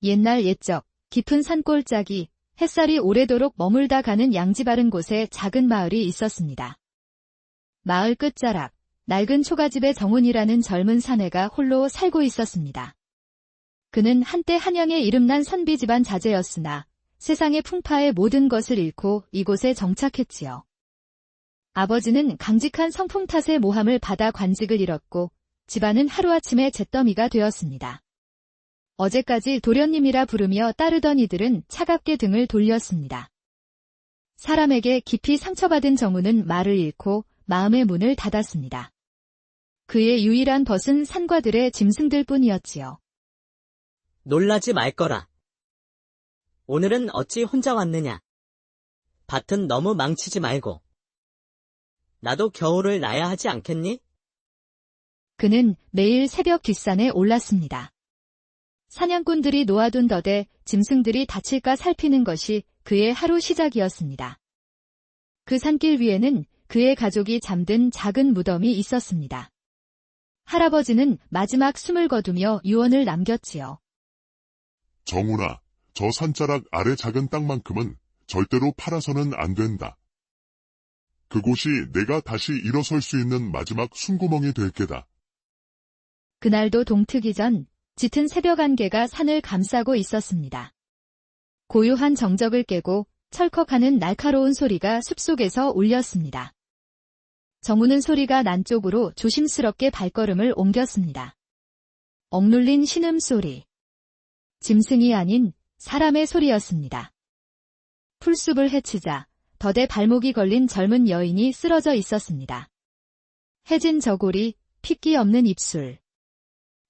옛날 옛적 깊은 산골짜기 햇살이 오래도록 머물다 가는 양지 바른 곳에 작은 마을이 있었습니다. 마을 끝자락 낡은 초가집의 정훈이라는 젊은 사내가 홀로 살고 있었습니다. 그는 한때 한양에 이름난 선비 집안 자제였으나 세상의 풍파에 모든 것을 잃고 이곳에 정착했지요. 아버지는 강직한 성품 탓에 모함을 받아 관직을 잃었고 집안은 하루아침에 잿더미가 되었습니다. 어제까지 도련님이라 부르며 따르던 이들은 차갑게 등을 돌렸습니다. 사람에게 깊이 상처받은 정우는 말을 잃고 마음의 문을 닫았습니다. 그의 유일한 벗은 산과들의 짐승들 뿐이었지요. 놀라지 말거라. 오늘은 어찌 혼자 왔느냐. 밭은 너무 망치지 말고. 나도 겨울을 나야 하지 않겠니? 그는 매일 새벽 뒷산에 올랐습니다. 사냥꾼들이 놓아둔 덫에 짐승들이 다칠까 살피는 것이 그의 하루 시작이었습니다. 그 산길 위에는 그의 가족이 잠든 작은 무덤이 있었습니다. 할아버지는 마지막 숨을 거두며 유언을 남겼지요. 정훈아, 저 산자락 아래 작은 땅만큼은 절대로 팔아서는 안 된다. 그곳이 내가 다시 일어설 수 있는 마지막 숨구멍이 될 게다. 그날도 동트기 전 짙은 새벽 안개가 산을 감싸고 있었습니다. 고요한 정적을 깨고 철컥하는 날카로운 소리가 숲속에서 울렸습니다. 정우는 소리가 난 쪽으로 조심스럽게 발걸음을 옮겼습니다. 억눌린 신음소리. 짐승이 아닌 사람의 소리였습니다. 풀숲을 헤치자 덫에 발목이 걸린 젊은 여인이 쓰러져 있었습니다. 해진 저고리, 핏기 없는 입술.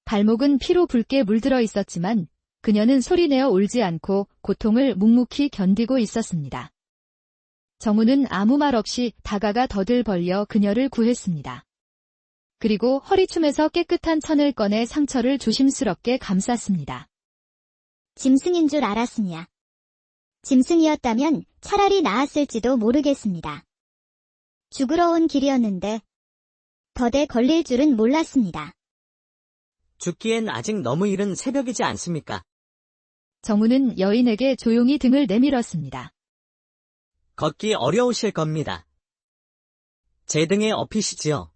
발목은 피로 붉게 물들어 있었지만 그녀는 소리내어 울지 않고 고통을 묵묵히 견디고 있었습니다. 정우는 아무 말 없이 다가가 덫을 벌려 그녀를 구했습니다. 그리고 허리춤에서 깨끗한 천을 꺼내 상처를 조심스럽게 감쌌습니다. 짐승인 줄 알았으냐. 짐승이었다면 차라리 나았을지도 모르겠습니다. 죽으러 온 길이었는데 덫에 걸릴 줄은 몰랐습니다. 죽기엔 아직 너무 이른 새벽이지 않습니까? 정우는 여인에게 조용히 등을 내밀었습니다. 걷기 어려우실 겁니다. 제 등에 업히시지요.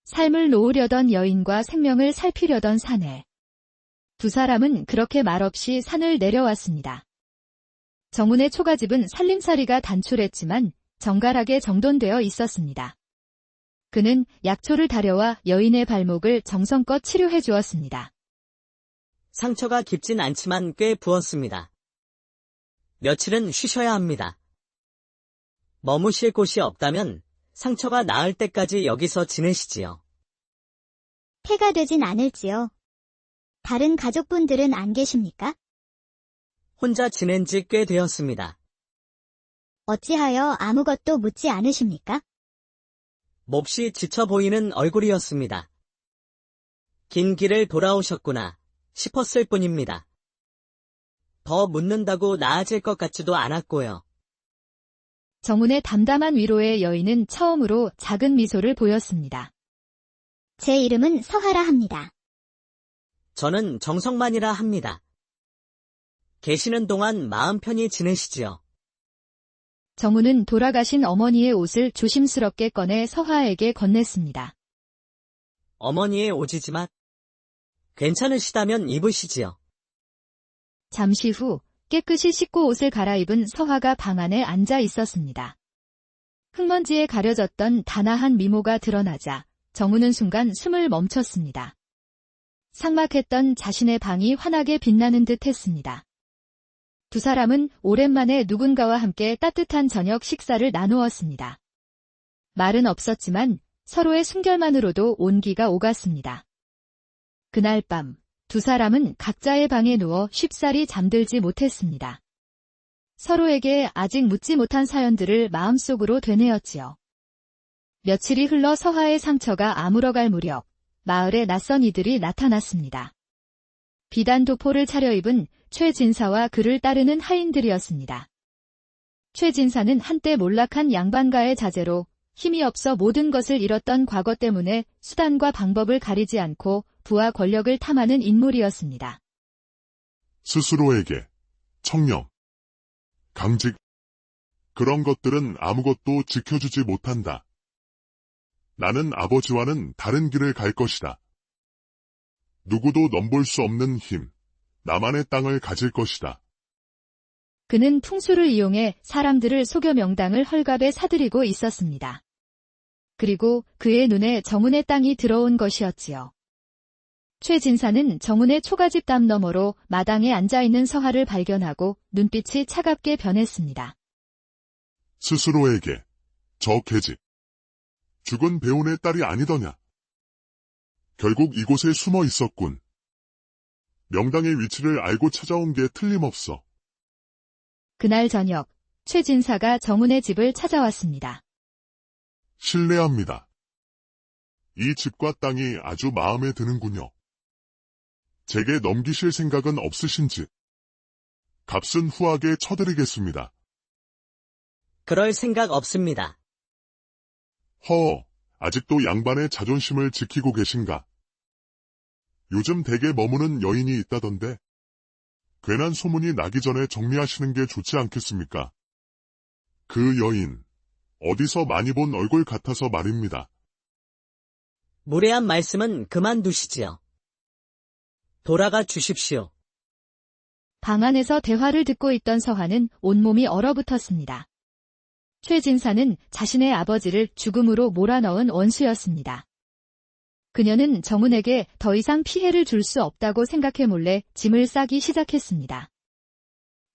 삶을 놓으려던 여인과 생명을 살피려던 사내. 두 사람은 그렇게 말없이 산을 내려왔습니다. 정훈의 초가집은 살림살이가 단촐했지만 정갈하게 정돈되어 있었습니다. 그는 약초를 다려와 여인의 발목을 정성껏 치료해 주었습니다. 상처가 깊진 않지만 꽤 부었습니다. 며칠은 쉬셔야 합니다. 머무실 곳이 없다면 상처가 나을 때까지 여기서 지내시지요. 폐가 되진 않을지요. 다른 가족분들은 안 계십니까? 혼자 지낸 지 꽤 되었습니다. 어찌하여 아무것도 묻지 않으십니까? 몹시 지쳐 보이는 얼굴이었습니다. 긴 길을 돌아오셨구나 싶었을 뿐입니다. 더 묻는다고 나아질 것 같지도 않았고요. 정훈의 담담한 위로에 여인은 처음으로 작은 미소를 보였습니다. 제 이름은 서하라 합니다. 저는 정성만이라 합니다. 계시는 동안 마음 편히 지내시지요. 정훈은 돌아가신 어머니의 옷을 조심스럽게 꺼내 서하에게 건넸습니다. 어머니의 옷이지만 괜찮으시다면 입으시지요. 잠시 후 깨끗이 씻고 옷을 갈아입은 서하가 방 안에 앉아 있었습니다. 흙먼지에 가려졌던 단아한 미모가 드러나자 정훈은 순간 숨을 멈췄습니다. 삭막했던 자신의 방이 환하게 빛나는 듯 했습니다. 두 사람은 오랜만에 누군가와 함께 따뜻한 저녁 식사를 나누었습니다. 말은 없었지만 서로의 숨결만으로도 온기가 오갔습니다. 그날 밤 두 사람은 각자의 방에 누워 쉽사리 잠들지 못했습니다. 서로에게 아직 묻지 못한 사연들을 마음속으로 되뇌었지요. 며칠이 흘러 서하의 상처가 아물어갈 무렵 마을에 낯선 이들이 나타났습니다. 비단 도포를 차려입은 최진사와 그를 따르는 하인들이었습니다. 최진사는 한때 몰락한 양반가의 자제로 힘이 없어 모든 것을 잃었던 과거 때문에 수단과 방법을 가리지 않고 부와 권력을 탐하는 인물이었습니다. 스스로에게 청렴, 강직, 그런 것들은 아무것도 지켜주지 못한다. 나는 아버지와는 다른 길을 갈 것이다. 누구도 넘볼 수 없는 힘, 나만의 땅을 가질 것이다. 그는 풍수를 이용해 사람들을 속여 명당을 헐값에 사들이고 있었습니다. 그리고 그의 눈에 정운의 땅이 들어온 것이었지요. 최 진사는 정운의 초가집 담 너머로 마당에 앉아있는 서하를 발견하고 눈빛이 차갑게 변했습니다. 스스로에게 저 계집, 죽은 배운의 딸이 아니더냐. 결국 이곳에 숨어 있었군. 명당의 위치를 알고 찾아온 게 틀림없어. 그날 저녁, 최 진사가 정운의 집을 찾아왔습니다. 실례합니다. 이 집과 땅이 아주 마음에 드는군요. 제게 넘기실 생각은 없으신지? 값은 후하게 쳐드리겠습니다. 그럴 생각 없습니다. 아직도 양반의 자존심을 지키고 계신가? 요즘 댁에 머무는 여인이 있다던데 괜한 소문이 나기 전에 정리하시는 게 좋지 않겠습니까? 그 여인, 어디서 많이 본 얼굴 같아서 말입니다. 무례한 말씀은 그만두시지요. 돌아가 주십시오. 방 안에서 대화를 듣고 있던 서하는 온몸이 얼어붙었습니다. 최 진사는 자신의 아버지를 죽음으로 몰아넣은 원수였습니다. 그녀는 정운에게 더 이상 피해를 줄 수 없다고 생각해 몰래 짐을 싸기 시작했습니다.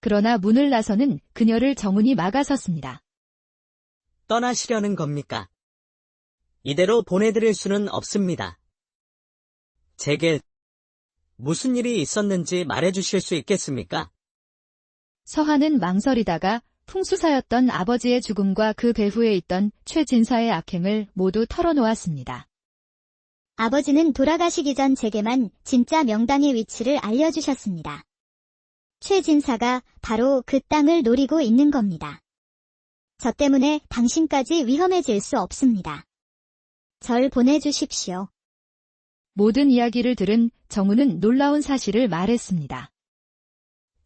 그러나 문을 나서는 그녀를 정운이 막아섰습니다. 떠나시려는 겁니까? 이대로 보내드릴 수는 없습니다. 제게 무슨 일이 있었는지 말해주실 수 있겠습니까? 서하는 망설이다가 풍수사였던 아버지의 죽음과 그 배후에 있던 최 진사의 악행을 모두 털어놓았습니다. 아버지는 돌아가시기 전 제게만 진짜 명당의 위치를 알려주셨습니다. 최 진사가 바로 그 땅을 노리고 있는 겁니다. 저 때문에 당신까지 위험해질 수 없습니다. 절 보내주십시오. 모든 이야기를 들은 정운은 놀라운 사실을 말했습니다.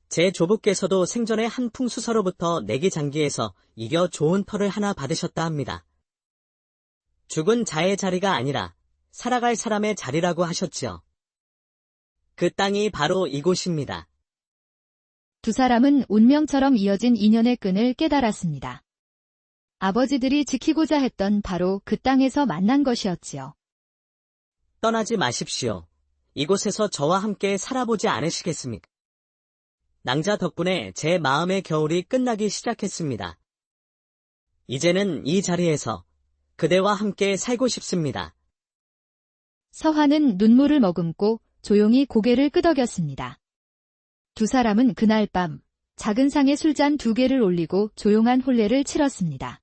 제 조부께서도 생전에 한 풍수사로부터 내기장기에서 이겨 좋은 터를 하나 받으셨다 합니다. 죽은 자의 자리가 아니라 살아갈 사람의 자리라고 하셨지요. 그 땅이 바로 이곳입니다. 두 사람은 운명처럼 이어진 인연의 끈을 깨달았습니다. 아버지들이 지키고자 했던 바로 그 땅에서 만난 것이었지요. 떠나지 마십시오. 이곳에서 저와 함께 살아보지 않으시겠습니까? 낭자 덕분에 제 마음의 겨울이 끝나기 시작했습니다. 이제는 이 자리에서 그대와 함께 살고 싶습니다. 서하는 눈물을 머금고 조용히 고개를 끄덕였습니다. 두 사람은 그날 밤 작은 상에 술잔 2개를 올리고 조용한 혼례를 치렀습니다.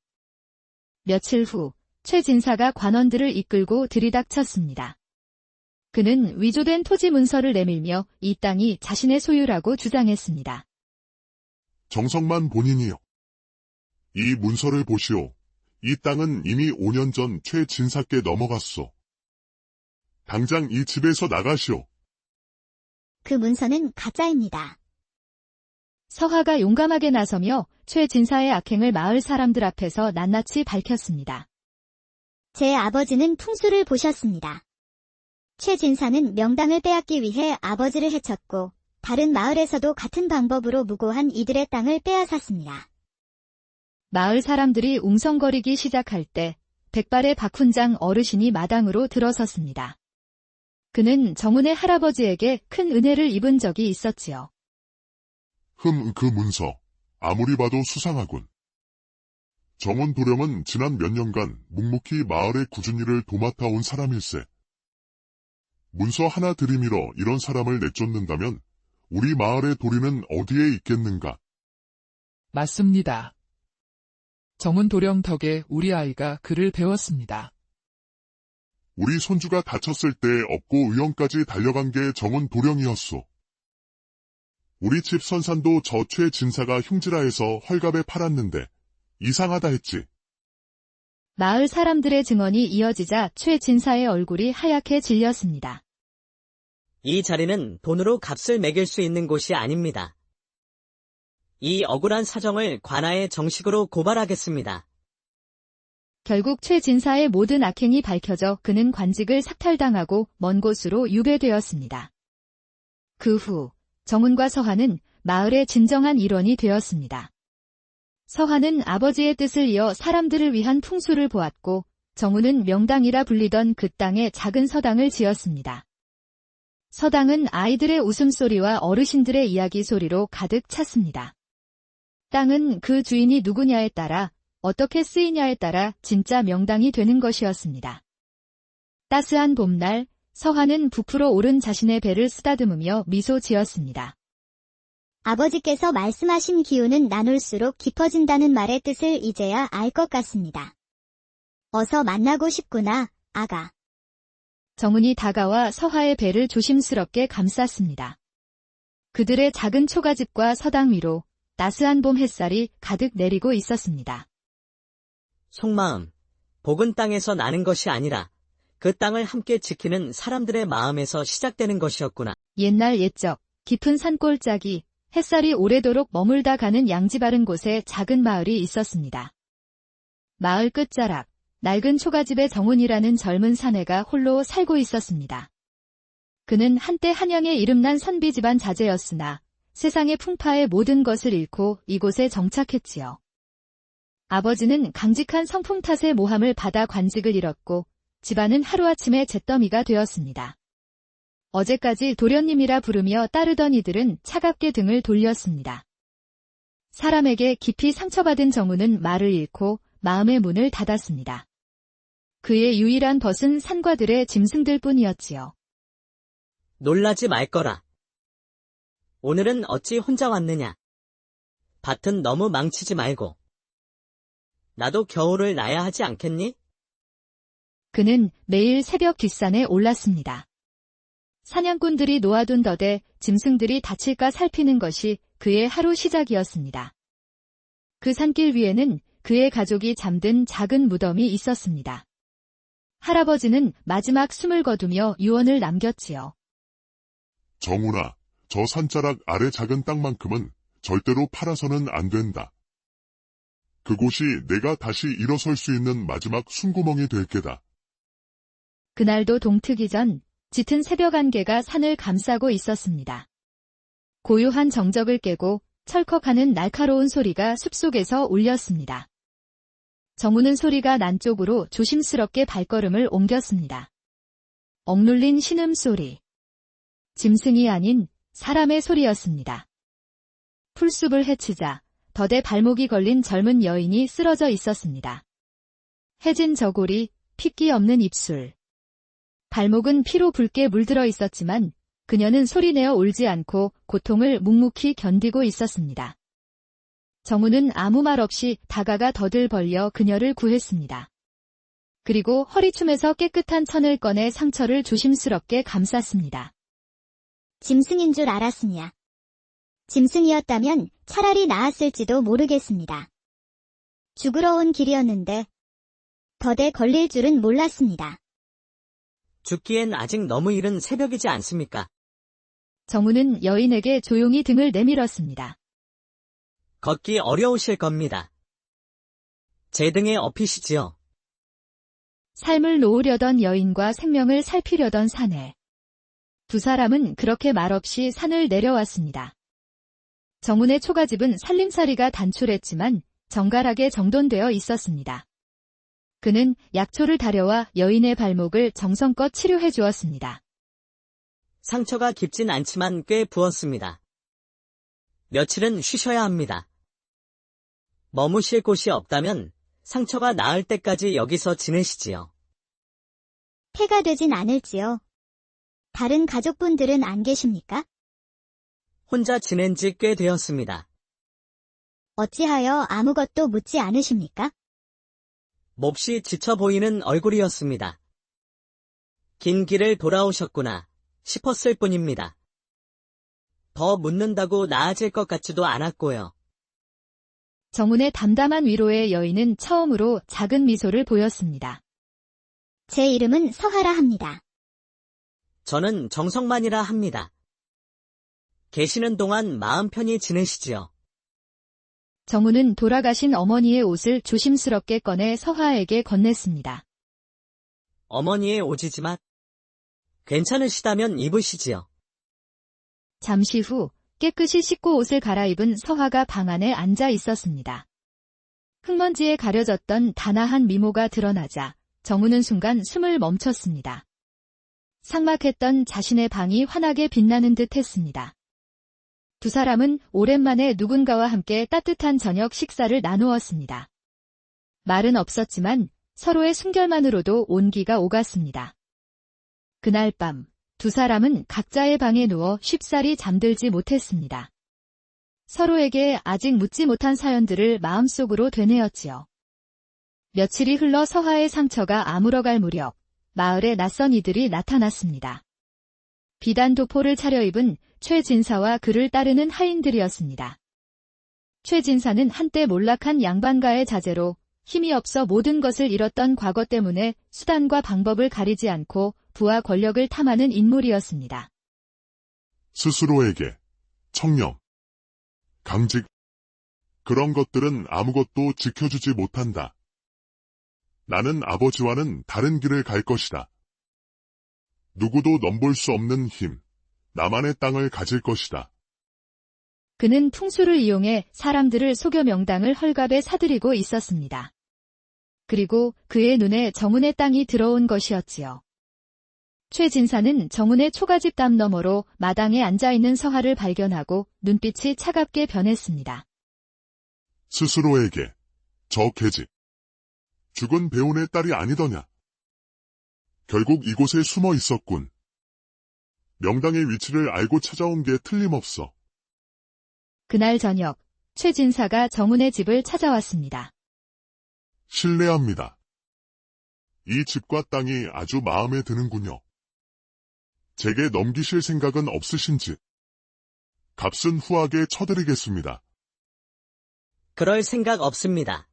며칠 후 최 진사가 관원들을 이끌고 들이닥쳤습니다. 그는 위조된 토지 문서를 내밀며 이 땅이 자신의 소유라고 주장했습니다. 정성만 본인이요. 이 문서를 보시오. 이 땅은 이미 5년 전 최 진사께 넘어갔소. 당장 이 집에서 나가시오. 그 문서는 가짜입니다. 서하가 용감하게 나서며 최 진사의 악행을 마을 사람들 앞에서 낱낱이 밝혔습니다. 제 아버지는 풍수를 보셨습니다. 최 진사는 명당을 빼앗기 위해 아버지를 해쳤고 다른 마을에서도 같은 방법으로 무고한 이들의 땅을 빼앗았습니다. 마을 사람들이 웅성거리기 시작할 때 백발의 박훈장 어르신이 마당으로 들어섰습니다. 그는 정운의 할아버지에게 큰 은혜를 입은 적이 있었지요. 그 문서. 아무리 봐도 수상하군. 정운 도령은 지난 몇 년간 묵묵히 마을의 꾸준히 일을 도맡아 온 사람일세. 문서 하나 들이밀어 이런 사람을 내쫓는다면 우리 마을의 도리는 어디에 있겠는가? 맞습니다. 정운 도령 덕에 우리 아이가 글을 배웠습니다. 우리 손주가 다쳤을 때 업고 의원까지 달려간 게 정운 도령이었소. 우리 집 선산도 저 최 진사가 흉지라해서 헐값에 팔았는데 이상하다 했지. 마을 사람들의 증언이 이어지자 최 진사의 얼굴이 하얗게 질렸습니다. 이 자리는 돈으로 값을 매길 수 있는 곳이 아닙니다. 이 억울한 사정을 관아에 정식으로 고발하겠습니다. 결국 최 진사의 모든 악행이 밝혀져 그는 관직을 삭탈당하고 먼 곳으로 유배되었습니다. 그 후 정운과 서한은 마을의 진정한 일원이 되었습니다. 서한은 아버지의 뜻을 이어 사람들을 위한 풍수를 보았고 정운은 명당이라 불리던 그 땅에 작은 서당을 지었습니다. 서당은 아이들의 웃음소리와 어르신들의 이야기 소리로 가득 찼습니다. 땅은 그 주인이 누구냐에 따라 어떻게 쓰이냐에 따라 진짜 명당이 되는 것이었습니다. 따스한 봄날, 서한은 부풀어 오른 자신의 배를 쓰다듬으며 미소 지었습니다. 아버지께서 말씀하신 기운은 나눌수록 깊어진다는 말의 뜻을 이제야 알 것 같습니다. 어서 만나고 싶구나, 아가. 정운이 다가와 서하의 배를 조심스럽게 감쌌습니다. 그들의 작은 초가집과 서당 위로 따스한 봄 햇살이 가득 내리고 있었습니다. 속마음, 복은 땅에서 나는 것이 아니라 그 땅을 함께 지키는 사람들의 마음에서 시작되는 것이었구나. 옛날 옛적 깊은 산골짜기 햇살이 오래도록 머물다 가는 양지 바른 곳에 작은 마을이 있었습니다. 마을 끝자락 낡은 초가집의 정운이라는 젊은 사내가 홀로 살고 있었습니다. 그는 한때 한양의 이름난 선비 집안 자제였으나 세상의 풍파에 모든 것을 잃고 이곳에 정착했지요. 아버지는 강직한 성품 탓에 모함을 받아 관직을 잃었고 집안은 하루아침에 잿더미가 되었습니다. 어제까지 도련님이라 부르며 따르던 이들은 차갑게 등을 돌렸습니다. 사람에게 깊이 상처받은 정우는 말을 잃고 마음의 문을 닫았습니다. 그의 유일한 벗은 산과들의 짐승들 뿐이었지요. 놀라지 말거라. 오늘은 어찌 혼자 왔느냐. 밭은 너무 망치지 말고. 나도 겨울을 나야 하지 않겠니? 그는 매일 새벽 뒷산에 올랐습니다. 사냥꾼들이 놓아둔 덫에 짐승들이 다칠까 살피는 것이 그의 하루 시작이었습니다. 그 산길 위에는 그의 가족이 잠든 작은 무덤이 있었습니다. 할아버지는 마지막 숨을 거두며 유언을 남겼지요. 정훈아, 저 산자락 아래 작은 땅만큼은 절대로 팔아서는 안 된다. 그곳이 내가 다시 일어설 수 있는 마지막 숨구멍이 될 게다. 그날도 동트기 전 짙은 새벽 안개가 산을 감싸고 있었습니다. 고요한 정적을 깨고 철컥하는 날카로운 소리가 숲속에서 울렸습니다. 정우는 소리가 난 쪽으로 조심스럽게 발걸음을 옮겼습니다. 억눌린 신음소리. 짐승이 아닌 사람의 소리였습니다. 풀숲을 헤치자 덫에 발목이 걸린 젊은 여인이 쓰러져 있었습니다. 해진 저고리, 핏기 없는 입술. 발목은 피로 붉게 물들어 있었지만 그녀는 소리내어 울지 않고 고통을 묵묵히 견디고 있었습니다. 정우는 아무 말 없이 다가가 덫을 벌려 그녀를 구했습니다. 그리고 허리춤에서 깨끗한 천을 꺼내 상처를 조심스럽게 감쌌습니다. 짐승인 줄 알았으냐. 짐승이었다면 차라리 나았을지도 모르겠습니다. 죽으러 온 길이었는데 덫에 걸릴 줄은 몰랐습니다. 죽기엔 아직 너무 이른 새벽이지 않습니까? 정우는 여인에게 조용히 등을 내밀었습니다. 걷기 어려우실 겁니다. 제 등에 업히시지요. 삶을 놓으려던 여인과 생명을 살피려던 사내. 두 사람은 그렇게 말없이 산을 내려왔습니다. 정운의 초가집은 살림살이가 단촐했지만 정갈하게 정돈되어 있었습니다. 그는 약초를 다려와 여인의 발목을 정성껏 치료해 주었습니다. 상처가 깊진 않지만 꽤 부었습니다. 며칠은 쉬셔야 합니다. 머무실 곳이 없다면 상처가 나을 때까지 여기서 지내시지요. 폐가 되진 않을지요. 다른 가족분들은 안 계십니까? 혼자 지낸 지 꽤 되었습니다. 어찌하여 아무것도 묻지 않으십니까? 몹시 지쳐 보이는 얼굴이었습니다. 긴 길을 돌아오셨구나 싶었을 뿐입니다. 더 묻는다고 나아질 것 같지도 않았고요. 정운의 담담한 위로에 여인은 처음으로 작은 미소를 보였습니다. 제 이름은 서하라 합니다. 저는 정성만이라 합니다. 계시는 동안 마음 편히 지내시지요. 정우는 돌아가신 어머니의 옷을 조심스럽게 꺼내 서하에게 건넸습니다. 어머니의 옷이지만 괜찮으시다면 입으시지요. 잠시 후 깨끗이 씻고 옷을 갈아입은 서하가 방 안에 앉아 있었습니다. 흙먼지에 가려졌던 단아한 미모가 드러나자 정우는 순간 숨을 멈췄습니다. 삭막했던 자신의 방이 환하게 빛나는 듯 했습니다. 두 사람은 오랜만에 누군가와 함께 따뜻한 저녁 식사를 나누었습니다. 말은 없었지만 서로의 순결만으로도 온기가 오갔습니다. 그날 밤 두 사람은 각자의 방에 누워 쉽사리 잠들지 못했습니다. 서로에게 아직 묻지 못한 사연들을 마음속으로 되뇌었지요. 며칠이 흘러 서하의 상처가 아물어갈 무렵 마을에 낯선 이들이 나타났습니다. 비단 도포를 차려입은 최진사와 그를 따르는 하인들이었습니다. 최진사는 한때 몰락한 양반가의 자제로 힘이 없어 모든 것을 잃었던 과거 때문에 수단과 방법을 가리지 않고 부와 권력을 탐하는 인물이었습니다. 스스로에게 청렴, 강직, 그런 것들은 아무것도 지켜주지 못한다. 나는 아버지와는 다른 길을 갈 것이다. 누구도 넘볼 수 없는 힘, 나만의 땅을 가질 것이다. 그는 풍수를 이용해 사람들을 속여 명당을 헐값에 사들이고 있었습니다. 그리고 그의 눈에 정운의 땅이 들어온 것이었지요. 최진사는 정운의 초가집 담 너머로 마당에 앉아있는 서하를 발견하고 눈빛이 차갑게 변했습니다. 스스로에게 저 계집, 죽은 배운의 딸이 아니더냐. 결국 이곳에 숨어 있었군. 명당의 위치를 알고 찾아온 게 틀림없어. 그날 저녁 최진사가 정운의 집을 찾아왔습니다. 실례합니다. 이 집과 땅이 아주 마음에 드는군요. 제게 넘기실 생각은 없으신지? 값은 후하게 쳐드리겠습니다. 그럴 생각 없습니다.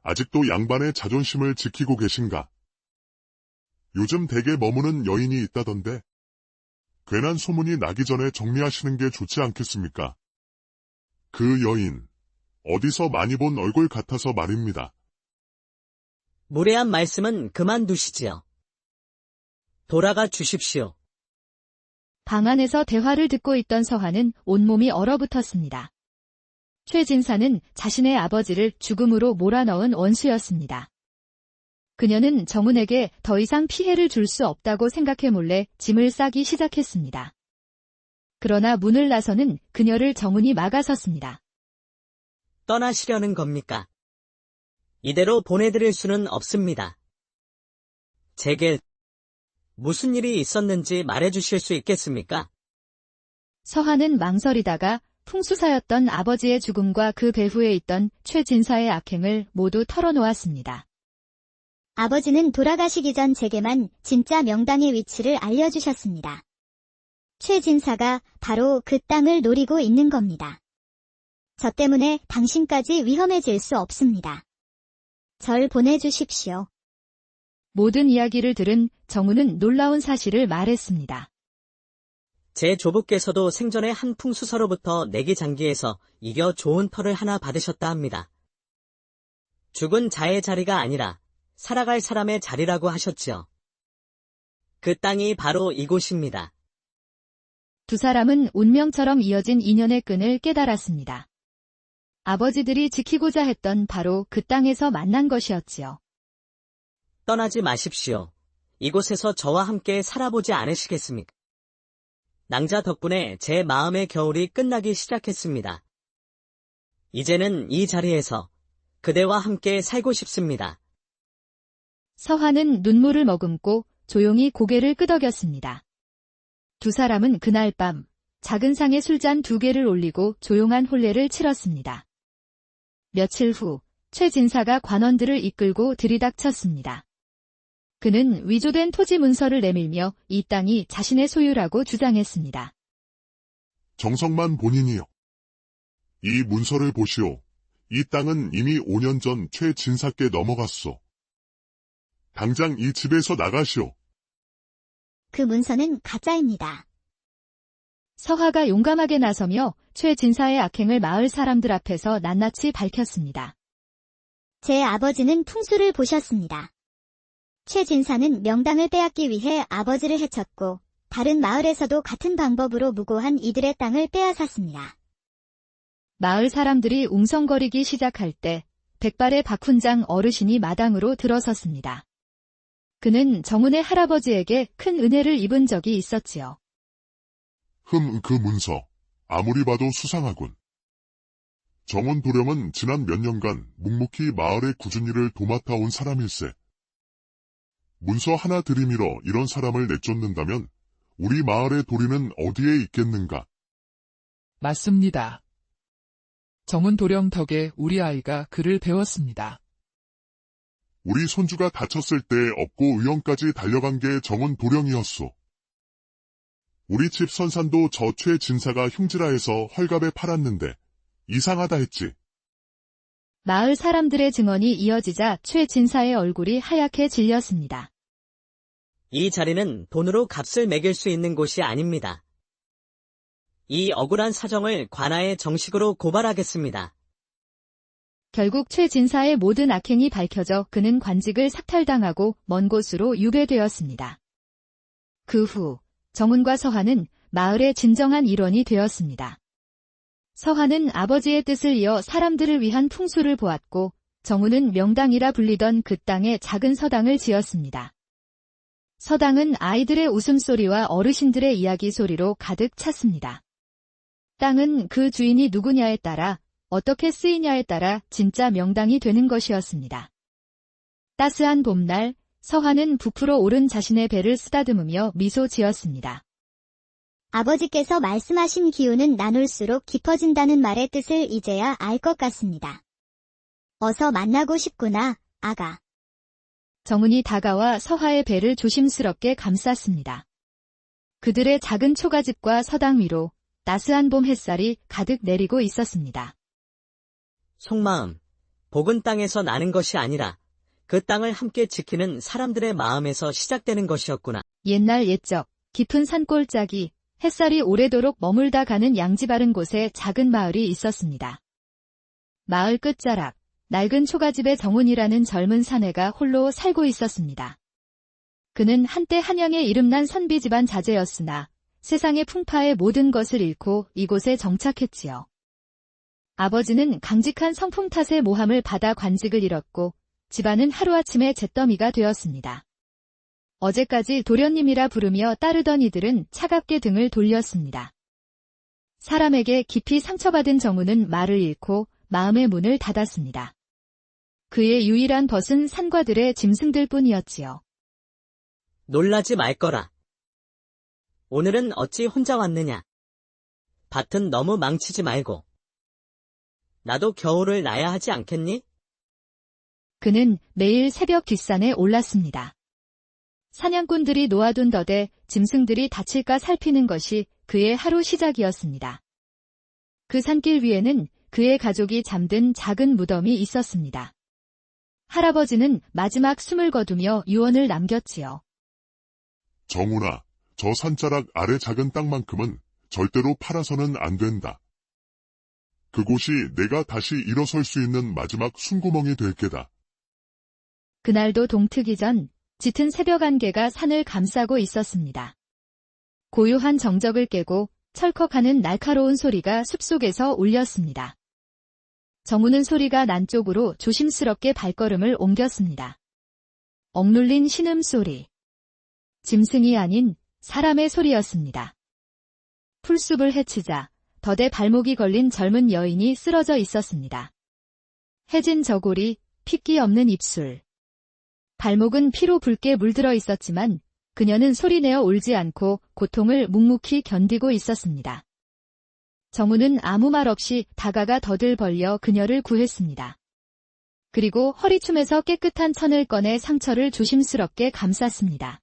아직도 양반의 자존심을 지키고 계신가? 요즘 댁에 머무는 여인이 있다던데 괜한 소문이 나기 전에 정리하시는 게 좋지 않겠습니까? 그 여인, 어디서 많이 본 얼굴 같아서 말입니다. 무례한 말씀은 그만두시지요. 돌아가 주십시오. 방 안에서 대화를 듣고 있던 서하는 온몸이 얼어붙었습니다. 최진사는 자신의 아버지를 죽음으로 몰아넣은 원수였습니다. 그녀는 정운에게 더 이상 피해를 줄 수 없다고 생각해 몰래 짐을 싸기 시작했습니다. 그러나 문을 나서는 그녀를 정운이 막아섰습니다. 떠나시려는 겁니까? 이대로 보내드릴 수는 없습니다. 제게 무슨 일이 있었는지 말해주실 수 있겠습니까? 서하는 망설이다가 풍수사였던 아버지의 죽음과 그 배후에 있던 최진사의 악행을 모두 털어놓았습니다. 아버지는 돌아가시기 전 제게만 진짜 명당의 위치를 알려주셨습니다. 최진사가 바로 그 땅을 노리고 있는 겁니다. 저 때문에 당신까지 위험해질 수 없습니다. 절 보내주십시오. 모든 이야기를 들은 정우는 놀라운 사실을 말했습니다. 제 조부께서도 생전에 한 풍수서로부터 내기 장기에서 이겨 좋은 터를 하나 받으셨다 합니다. 죽은 자의 자리가 아니라 살아갈 사람의 자리라고 하셨지요. 그 땅이 바로 이곳입니다. 두 사람은 운명처럼 이어진 인연의 끈을 깨달았습니다. 아버지들이 지키고자 했던 바로 그 땅에서 만난 것이었지요. 떠나지 마십시오. 이곳에서 저와 함께 살아보지 않으시겠습니까? 낭자 덕분에 제 마음의 겨울이 끝나기 시작했습니다. 이제는 이 자리에서 그대와 함께 살고 싶습니다. 서하는 눈물을 머금고 조용히 고개를 끄덕였습니다. 두 사람은 그날 밤 작은 상에 술잔 2개를 올리고 조용한 혼례를 치렀습니다. 며칠 후 최진사가 관원들을 이끌고 들이닥쳤습니다. 그는 위조된 토지 문서를 내밀며 이 땅이 자신의 소유라고 주장했습니다. 정성만 본인이요. 이 문서를 보시오. 이 땅은 이미 5년 전 최진사께 넘어갔소. 당장 이 집에서 나가시오. 그 문서는 가짜입니다. 서화가 용감하게 나서며 최 진사의 악행을 마을 사람들 앞에서 낱낱이 밝혔습니다. 제 아버지는 풍수를 보셨습니다. 최 진사는 명당을 빼앗기 위해 아버지를 해쳤고 다른 마을에서도 같은 방법으로 무고한 이들의 땅을 빼앗았습니다. 마을 사람들이 웅성거리기 시작할 때 백발의 박훈장 어르신이 마당으로 들어섰습니다. 그는 정훈의 할아버지에게 큰 은혜를 입은 적이 있었지요. 그 문서. 아무리 봐도 수상하군. 정원 도령은 지난 몇 년간 묵묵히 마을의 굳은 일을 도맡아 온 사람일세. 문서 하나 들이밀어 이런 사람을 내쫓는다면 우리 마을의 도리는 어디에 있겠는가? 맞습니다. 정은 도령 덕에 우리 아이가 글을 배웠습니다. 우리 손주가 다쳤을 때 업고 의원까지 달려간 게 정원 도령이었소. 우리 집 선산도 저 최 진사가 흉지라 해서 헐값에 팔았는데 이상하다 했지. 마을 사람들의 증언이 이어지자 최 진사의 얼굴이 하얗게 질렸습니다. 이 자리는 돈으로 값을 매길 수 있는 곳이 아닙니다. 이 억울한 사정을 관아에 정식으로 고발하겠습니다. 결국 최 진사의 모든 악행이 밝혀져 그는 관직을 삭탈당하고 먼 곳으로 유배되었습니다. 그 후 정훈과 서화는 마을의 진정한 일원이 되었습니다. 서화는 아버지의 뜻을 이어 사람들을 위한 풍수를 보았고 정훈은 명당이라 불리던 그 땅에 작은 서당을 지었습니다. 서당은 아이들의 웃음소리와 어르신들의 이야기 소리로 가득 찼습니다. 땅은 그 주인이 누구냐에 따라 어떻게 쓰이냐에 따라 진짜 명당이 되는 것이었습니다. 따스한 봄날 서화는 부풀어 오른 자신의 배를 쓰다듬으며 미소 지었습니다. 아버지께서 말씀하신 기운은 나눌수록 깊어진다는 말의 뜻을 이제야 알 것 같습니다. 어서 만나고 싶구나, 아가. 정훈이 다가와 서화의 배를 조심스럽게 감쌌습니다. 그들의 작은 초가집과 서당 위로 따스한 봄 햇살이 가득 내리고 있었습니다. 속마음, 복은 땅에서 나는 것이 아니라 그 땅을 함께 지키는 사람들의 마음에서 시작되는 것이었구나. 옛날 옛적 깊은 산골짜기 햇살이 오래도록 머물다 가는 양지 바른 곳에 작은 마을이 있었습니다. 마을 끝자락 낡은 초가집의 정훈이라는 젊은 사내가 홀로 살고 있었습니다. 그는 한때 한양의 이름난 선비 집안 자제였으나 세상의 풍파에 모든 것을 잃고 이곳에 정착했지요. 아버지는 강직한 성풍 탓에 모함을 받아 관직을 잃었고 집안은 하루아침에 잿더미가 되었습니다. 어제까지 도련님이라 부르며 따르던 이들은 차갑게 등을 돌렸습니다. 사람에게 깊이 상처받은 정훈은 말을 잃고 마음의 문을 닫았습니다. 그의 유일한 벗은 산과들의 짐승들 뿐이었지요. 놀라지 말거라. 오늘은 어찌 혼자 왔느냐. 밭은 너무 망치지 말고. 나도 겨울을 나야 하지 않겠니? 그는 매일 새벽 뒷산에 올랐습니다. 사냥꾼들이 놓아둔 덫에 짐승들이 다칠까 살피는 것이 그의 하루 시작이었습니다. 그 산길 위에는 그의 가족이 잠든 작은 무덤이 있었습니다. 할아버지는 마지막 숨을 거두며 유언을 남겼지요. 정훈아, 저 산자락 아래 작은 땅만큼은 절대로 팔아서는 안 된다. 그곳이 내가 다시 일어설 수 있는 마지막 숨구멍이 될 게다. 그날도 동트기 전 짙은 새벽 안개가 산을 감싸고 있었습니다. 고요한 정적을 깨고 철컥하는 날카로운 소리가 숲속에서 울렸습니다. 정훈은 소리가 난 쪽으로 조심스럽게 발걸음을 옮겼습니다. 억눌린 신음소리. 짐승이 아닌 사람의 소리였습니다. 풀숲을 헤치자 덫에 발목이 걸린 젊은 여인이 쓰러져 있었습니다. 해진 저고리, 핏기 없는 입술. 발목은 피로 붉게 물들어 있었지만 그녀는 소리내어 울지 않고 고통을 묵묵히 견디고 있었습니다. 정훈은 아무 말 없이 다가가 덫을 벌려 그녀를 구했습니다. 그리고 허리춤에서 깨끗한 천을 꺼내 상처를 조심스럽게 감쌌습니다.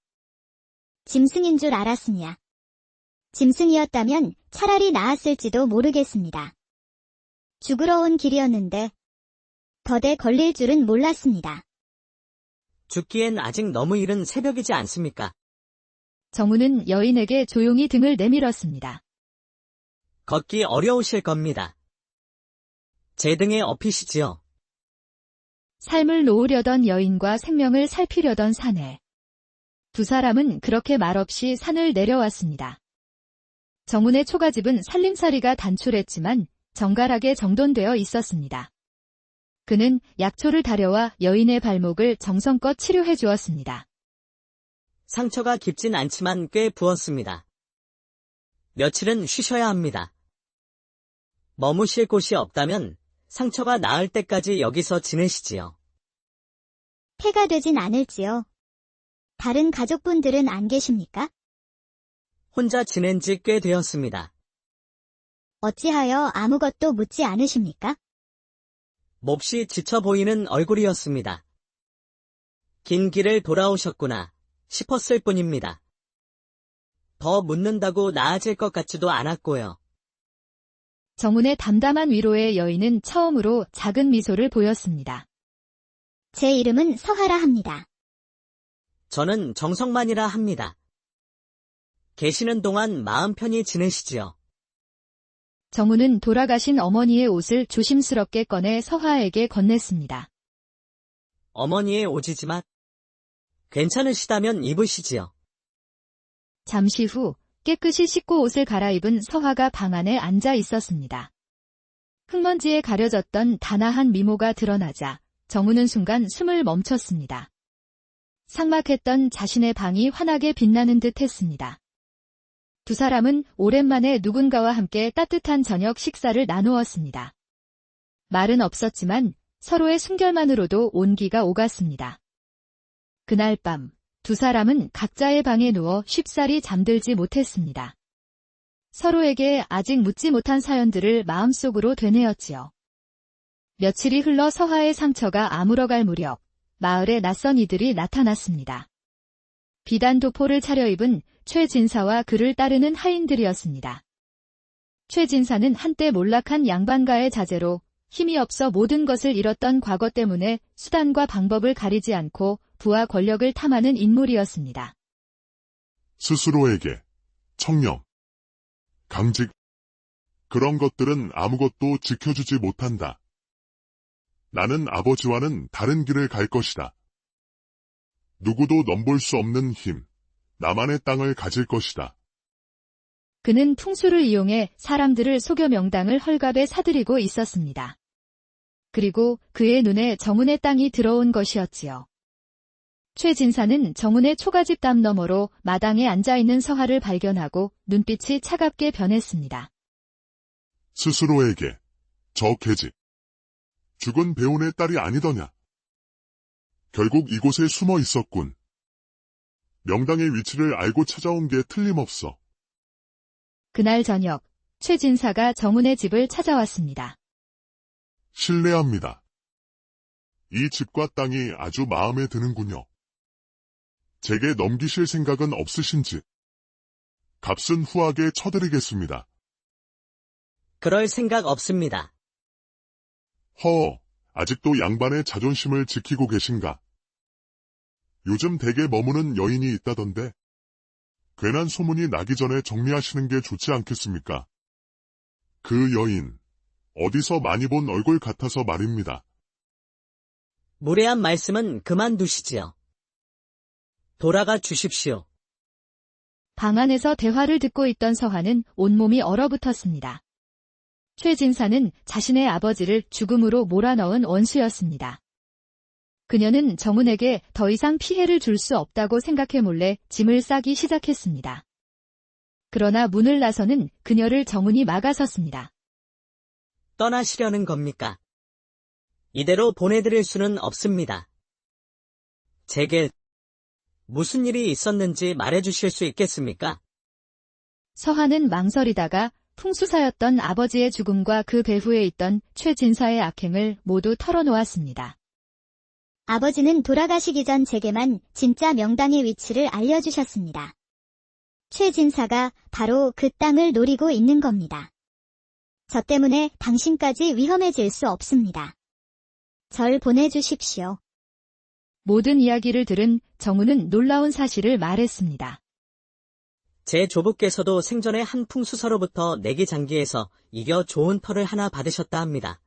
짐승인 줄 알았으냐. 짐승이었다면 차라리 나았을지도 모르겠습니다. 죽으러 온 길이었는데 덫에 걸릴 줄은 몰랐습니다. 죽기엔 아직 너무 이른 새벽이지 않습니까? 정우는 여인에게 조용히 등을 내밀었습니다. 걷기 어려우실 겁니다. 제 등에 업히시지요. 삶을 놓으려던 여인과 생명을 살피려던 사내. 두 사람은 그렇게 말없이 산을 내려왔습니다. 정운의 초가집은 살림살이가 단촐했지만 정갈하게 정돈되어 있었습니다. 그는 약초를 다려와 여인의 발목을 정성껏 치료해 주었습니다. 상처가 깊진 않지만 꽤 부었습니다. 며칠은 쉬셔야 합니다. 머무실 곳이 없다면 상처가 나을 때까지 여기서 지내시지요. 폐가 되진 않을지요. 다른 가족분들은 안 계십니까? 혼자 지낸 지 꽤 되었습니다. 어찌하여 아무것도 묻지 않으십니까? 몹시 지쳐 보이는 얼굴이었습니다. 긴 길을 돌아오셨구나 싶었을 뿐입니다. 더 묻는다고 나아질 것 같지도 않았고요. 정운의 담담한 위로에 여인은 처음으로 작은 미소를 보였습니다. 제 이름은 서하라 합니다. 저는 정성만이라 합니다. 계시는 동안 마음 편히 지내시지요. 정운은 돌아가신 어머니의 옷을 조심스럽게 꺼내 서하에게 건넸습니다. 어머니의 옷이지만 괜찮으시다면 입으시지요. 잠시 후 깨끗이 씻고 옷을 갈아입은 서하가 방 안에 앉아 있었습니다. 흙먼지에 가려졌던 단아한 미모가 드러나자 정운은 순간 숨을 멈췄습니다. 삭막했던 자신의 방이 환하게 빛나는 듯 했습니다. 두 사람은 오랜만에 누군가와 함께 따뜻한 저녁 식사를 나누었습니다. 말은 없었지만 서로의 순결만으로도 온기가 오갔습니다. 그날 밤 두 사람은 각자의 방에 누워 쉽사리 잠들지 못했습니다. 서로에게 아직 묻지 못한 사연들을 마음속으로 되뇌었지요. 며칠이 흘러 서하의 상처가 아물어갈 무렵 마을에 낯선 이들이 나타났습니다. 비단 도포를 차려입은 최진사와 그를 따르는 하인들이었습니다. 최진사는 한때 몰락한 양반가의 자제로 힘이 없어 모든 것을 잃었던 과거 때문에 수단과 방법을 가리지 않고 부와 권력을 탐하는 인물이었습니다. 스스로에게 청렴, 강직, 그런 것들은 아무것도 지켜주지 못한다. 나는 아버지와는 다른 길을 갈 것이다. 누구도 넘볼 수 없는 힘, 나만의 땅을 가질 것이다. 그는 풍수를 이용해 사람들을 속여 명당을 헐값에 사들이고 있었습니다. 그리고 그의 눈에 정운의 땅이 들어온 것이었지요. 최진사는 정운의 초가집 담 너머로 마당에 앉아있는 서하를 발견하고 눈빛이 차갑게 변했습니다. 스스로에게 저 계집, 죽은 배운의 딸이 아니더냐. 결국 이곳에 숨어 있었군. 명당의 위치를 알고 찾아온 게 틀림없어. 그날 저녁 최진사가 정운의 집을 찾아왔습니다. 실례합니다. 이 집과 땅이 아주 마음에 드는군요. 제게 넘기실 생각은 없으신지? 값은 후하게 쳐드리겠습니다. 그럴 생각 없습니다. 아직도 양반의 자존심을 지키고 계신가? 요즘 댁에 머무는 여인이 있다던데 괜한 소문이 나기 전에 정리하시는 게 좋지 않겠습니까? 그 여인, 어디서 많이 본 얼굴 같아서 말입니다. 무례한 말씀은 그만두시지요. 돌아가 주십시오. 방 안에서 대화를 듣고 있던 서하는 온몸이 얼어붙었습니다. 최진사는 자신의 아버지를 죽음으로 몰아넣은 원수였습니다. 그녀는 정운에게 더 이상 피해를 줄 수 없다고 생각해 몰래 짐을 싸기 시작했습니다. 그러나 문을 나서는 그녀를 정운이 막아섰습니다. 떠나시려는 겁니까? 이대로 보내드릴 수는 없습니다. 제게 무슨 일이 있었는지 말해주실 수 있겠습니까? 서하는 망설이다가 풍수사였던 아버지의 죽음과 그 배후에 있던 최진사의 악행을 모두 털어놓았습니다. 아버지는 돌아가시기 전 제게만 진짜 명당의 위치를 알려주셨습니다. 최진사가 바로 그 땅을 노리고 있는 겁니다. 저 때문에 당신까지 위험해질 수 없습니다. 절 보내주십시오. 모든 이야기를 들은 정우는 놀라운 사실을 말했습니다. 제 조부께서도 생전에 한 풍수서로부터 내기 장기에서 이겨 좋은 터를 하나 받으셨다 합니다.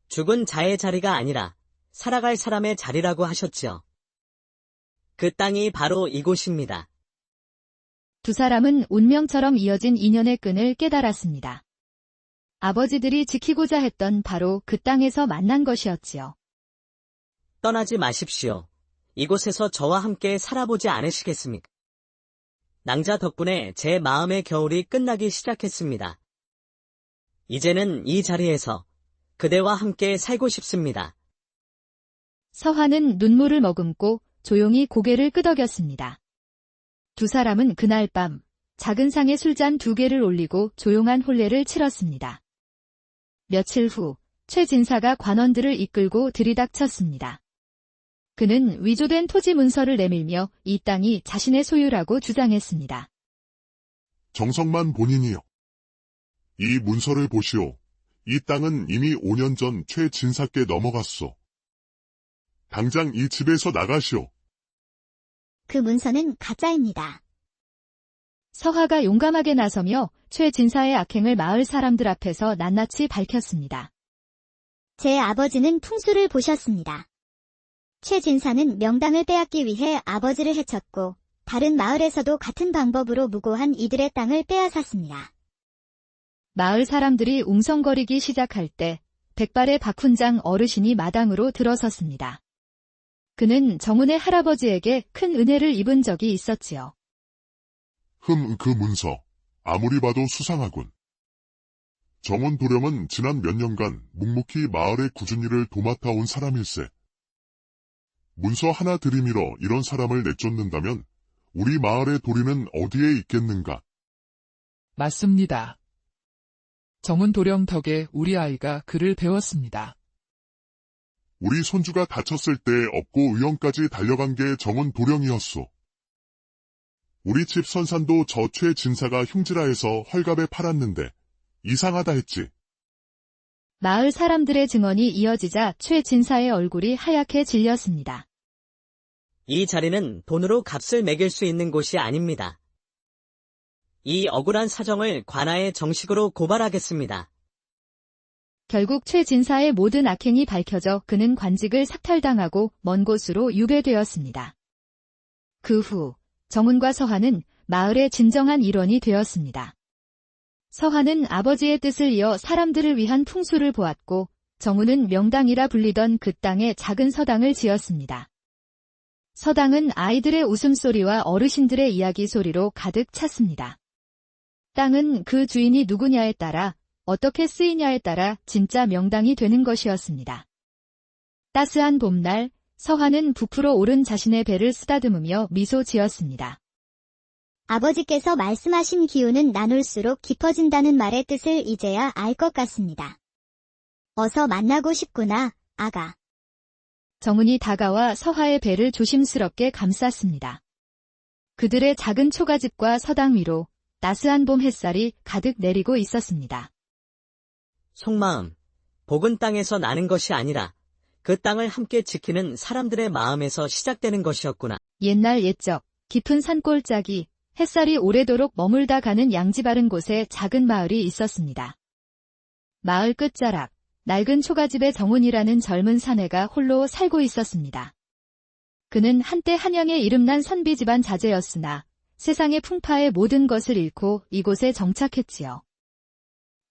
죽은 자의 자리가 아니라 살아갈 사람의 자리라고 하셨지요. 그 땅이 바로 이곳입니다. 두 사람은 운명처럼 이어진 인연의 끈을 깨달았습니다. 아버지들이 지키고자 했던 바로 그 땅에서 만난 것이었지요. 떠나지 마십시오. 이곳에서 저와 함께 살아보지 않으시겠습니까? 낭자 덕분에 제 마음의 겨울이 끝나기 시작했습니다. 이제는 이 자리에서 그대와 함께 살고 싶습니다. 서화는 눈물을 머금고 조용히 고개를 끄덕였습니다. 두 사람은 그날 밤 작은 상에 술잔 2개를 올리고 조용한 혼례를 치렀습니다. 며칠 후 최 진사가 관원들을 이끌고 들이닥쳤습니다. 그는 위조된 토지 문서를 내밀며 이 땅이 자신의 소유라고 주장했습니다. 정성만 본인이요. 이 문서를 보시오. 이 땅은 이미 5년 전 최 진사께 넘어갔소. 당장 이 집에서 나가시오. 그 문서는 가짜입니다. 서화가 용감하게 나서며 최 진사의 악행을 마을 사람들 앞에서 낱낱이 밝혔습니다. 제 아버지는 풍수를 보셨습니다. 최 진사는 명당을 빼앗기 위해 아버지를 해쳤고 다른 마을에서도 같은 방법으로 무고한 이들의 땅을 빼앗았습니다. 마을 사람들이 웅성거리기 시작할 때 백발의 박훈장 어르신이 마당으로 들어섰습니다. 그는 정훈의 할아버지에게 큰 은혜를 입은 적이 있었지요. 그 문서. 아무리 봐도 수상하군. 정원 도령은 지난 몇 년간 묵묵히 마을의 꾸준히 일을 도맡아 온 사람일세. 문서 하나 들이밀어 이런 사람을 내쫓는다면 우리 마을의 도리는 어디에 있겠는가? 맞습니다. 정훈 도령 덕에 우리 아이가 글을 배웠습니다. 우리 손주가 다쳤을 때 업고 의원까지 달려간 게 정원 도령이었소. 우리 집 선산도 저 최 진사가 흉지라해서 헐값에 팔았는데 이상하다 했지. 마을 사람들의 증언이 이어지자 최 진사의 얼굴이 하얗게 질렸습니다. 이 자리는 돈으로 값을 매길 수 있는 곳이 아닙니다. 이 억울한 사정을 관아에 정식으로 고발하겠습니다. 결국 최 진사의 모든 악행이 밝혀져 그는 관직을 삭탈당하고 먼 곳으로 유배되었습니다. 그 후 정훈과 서화는 마을의 진정한 일원이 되었습니다. 서화는 아버지의 뜻을 이어 사람들을 위한 풍수를 보았고 정훈은 명당이라 불리던 그 땅에 작은 서당을 지었습니다. 서당은 아이들의 웃음소리와 어르신들의 이야기 소리로 가득 찼습니다. 땅은 그 주인이 누구냐에 따라 어떻게 쓰이냐에 따라 진짜 명당이 되는 것이었습니다. 따스한 봄날 서화는 부풀어 오른 자신의 배를 쓰다듬으며 미소 지었습니다. 아버지께서 말씀하신 기운은 나눌수록 깊어진다는 말의 뜻을 이제야 알 것 같습니다. 어서 만나고 싶구나, 아가. 정훈이 다가와 서화의 배를 조심스럽게 감쌌습니다. 그들의 작은 초가집과 서당 위로 따스한 봄 햇살이 가득 내리고 있었습니다. 속마음, 복은 땅에서 나는 것이 아니라 그 땅을 함께 지키는 사람들의 마음에서 시작되는 것이었구나. 옛날 옛적 깊은 산골짜기 햇살이 오래도록 머물다 가는 양지 바른 곳에 작은 마을이 있었습니다. 마을 끝자락 낡은 초가집의 정훈이라는 젊은 사내가 홀로 살고 있었습니다. 그는 한때 한양의 이름난 선비 집안 자제였으나 세상의 풍파에 모든 것을 잃고 이곳에 정착했지요.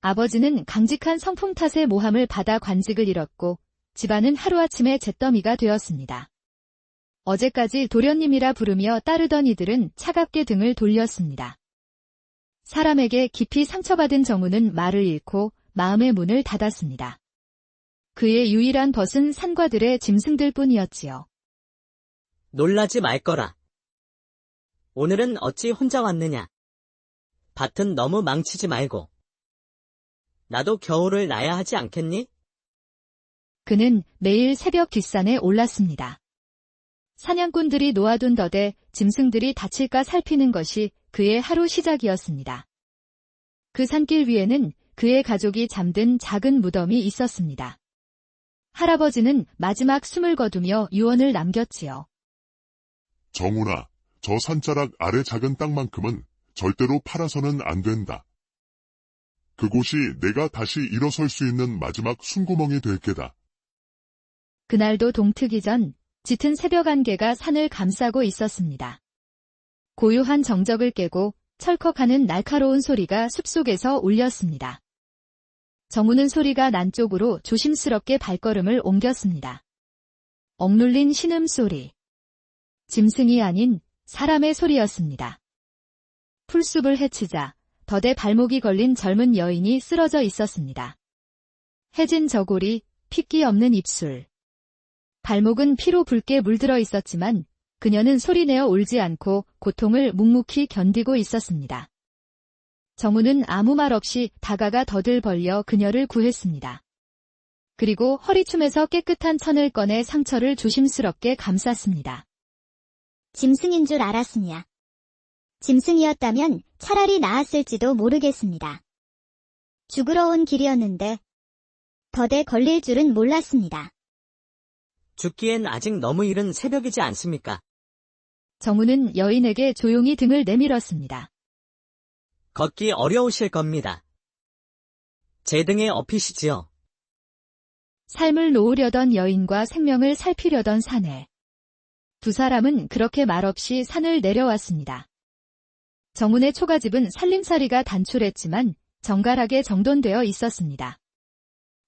아버지는 강직한 성품 탓에 모함을 받아 관직을 잃었고 집안은 하루아침에 잿더미가 되었습니다. 어제까지 도련님이라 부르며 따르던 이들은 차갑게 등을 돌렸습니다. 사람에게 깊이 상처받은 정훈은 말을 잃고 마음의 문을 닫았습니다. 그의 유일한 벗은 산과들의 짐승들 뿐이었지요. 놀라지 말거라. 오늘은 어찌 혼자 왔느냐. 밭은 너무 망치지 말고. 나도 겨울을 나야 하지 않겠니? 그는 매일 새벽 뒷산에 올랐습니다. 사냥꾼들이 놓아둔 덫에 짐승들이 다칠까 살피는 것이 그의 하루 시작이었습니다. 그 산길 위에는 그의 가족이 잠든 작은 무덤이 있었습니다. 할아버지는 마지막 숨을 거두며 유언을 남겼지요. 정훈아, 저 산자락 아래 작은 땅만큼은 절대로 팔아서는 안 된다. 그곳이 내가 다시 일어설 수 있는 마지막 숨구멍이 될 게다. 그날도 동트기 전 짙은 새벽 안개가 산을 감싸고 있었습니다. 고요한 정적을 깨고 철컥하는 날카로운 소리가 숲속에서 울렸습니다. 정우는 소리가 난 쪽으로 조심스럽게 발걸음을 옮겼습니다. 억눌린 신음소리. 짐승이 아닌 사람의 소리였습니다. 풀숲을 헤치자 덫에 발목이 걸린 젊은 여인이 쓰러져 있었습니다. 해진 저고리, 핏기 없는 입술. 발목은 피로 붉게 물들어 있었지만 그녀는 소리내어 울지 않고 고통을 묵묵히 견디고 있었습니다. 정우는 아무 말 없이 다가가 덫을 벌려 그녀를 구했습니다. 그리고 허리춤에서 깨끗한 천을 꺼내 상처를 조심스럽게 감쌌습니다. 짐승인 줄 알았으냐. 짐승이었다면 차라리 나았을지도 모르겠습니다. 죽으러 온 길이었는데 덫에 걸릴 줄은 몰랐습니다. 죽기엔 아직 너무 이른 새벽이지 않습니까? 정우는 여인에게 조용히 등을 내밀었습니다. 걷기 어려우실 겁니다. 제 등에 업히시지요. 삶을 놓으려던 여인과 생명을 살피려던 사내. 두 사람은 그렇게 말없이 산을 내려왔습니다. 정운의 초가집은 살림살이가 단출했지만 정갈하게 정돈되어 있었습니다.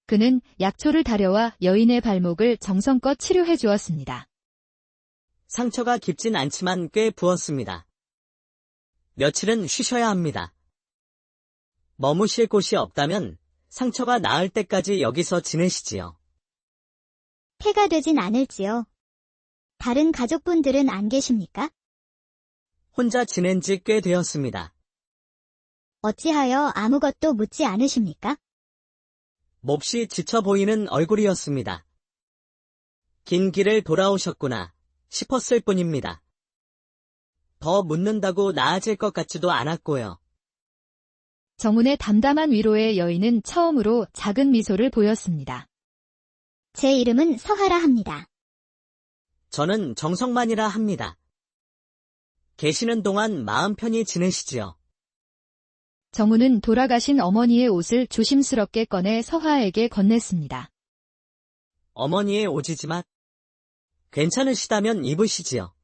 그는 약초를 다려와 여인의 발목을 정성껏 치료해 주었습니다. 상처가 깊진 않지만 꽤 부었습니다. 며칠은 쉬셔야 합니다. 머무실 곳이 없다면 상처가 나을 때까지 여기서 지내시지요. 폐가 되진 않을지요. 다른 가족분들은 안 계십니까? 혼자 지낸 지 꽤 되었습니다. 어찌하여 아무것도 묻지 않으십니까? 몹시 지쳐 보이는 얼굴이었습니다. 긴 길을 돌아오셨구나 싶었을 뿐입니다. 더 묻는다고 나아질 것 같지도 않았고요. 정운의 담담한 위로에 여인은 처음으로 작은 미소를 보였습니다. 제 이름은 서하라 합니다. 저는 정성만이라 합니다. 계시는 동안 마음 편히 지내시지요. 정운은 돌아가신 어머니의 옷을 조심스럽게 꺼내 서하에게 건넸습니다. 어머니의 옷이지만 괜찮으시다면 입으시지요.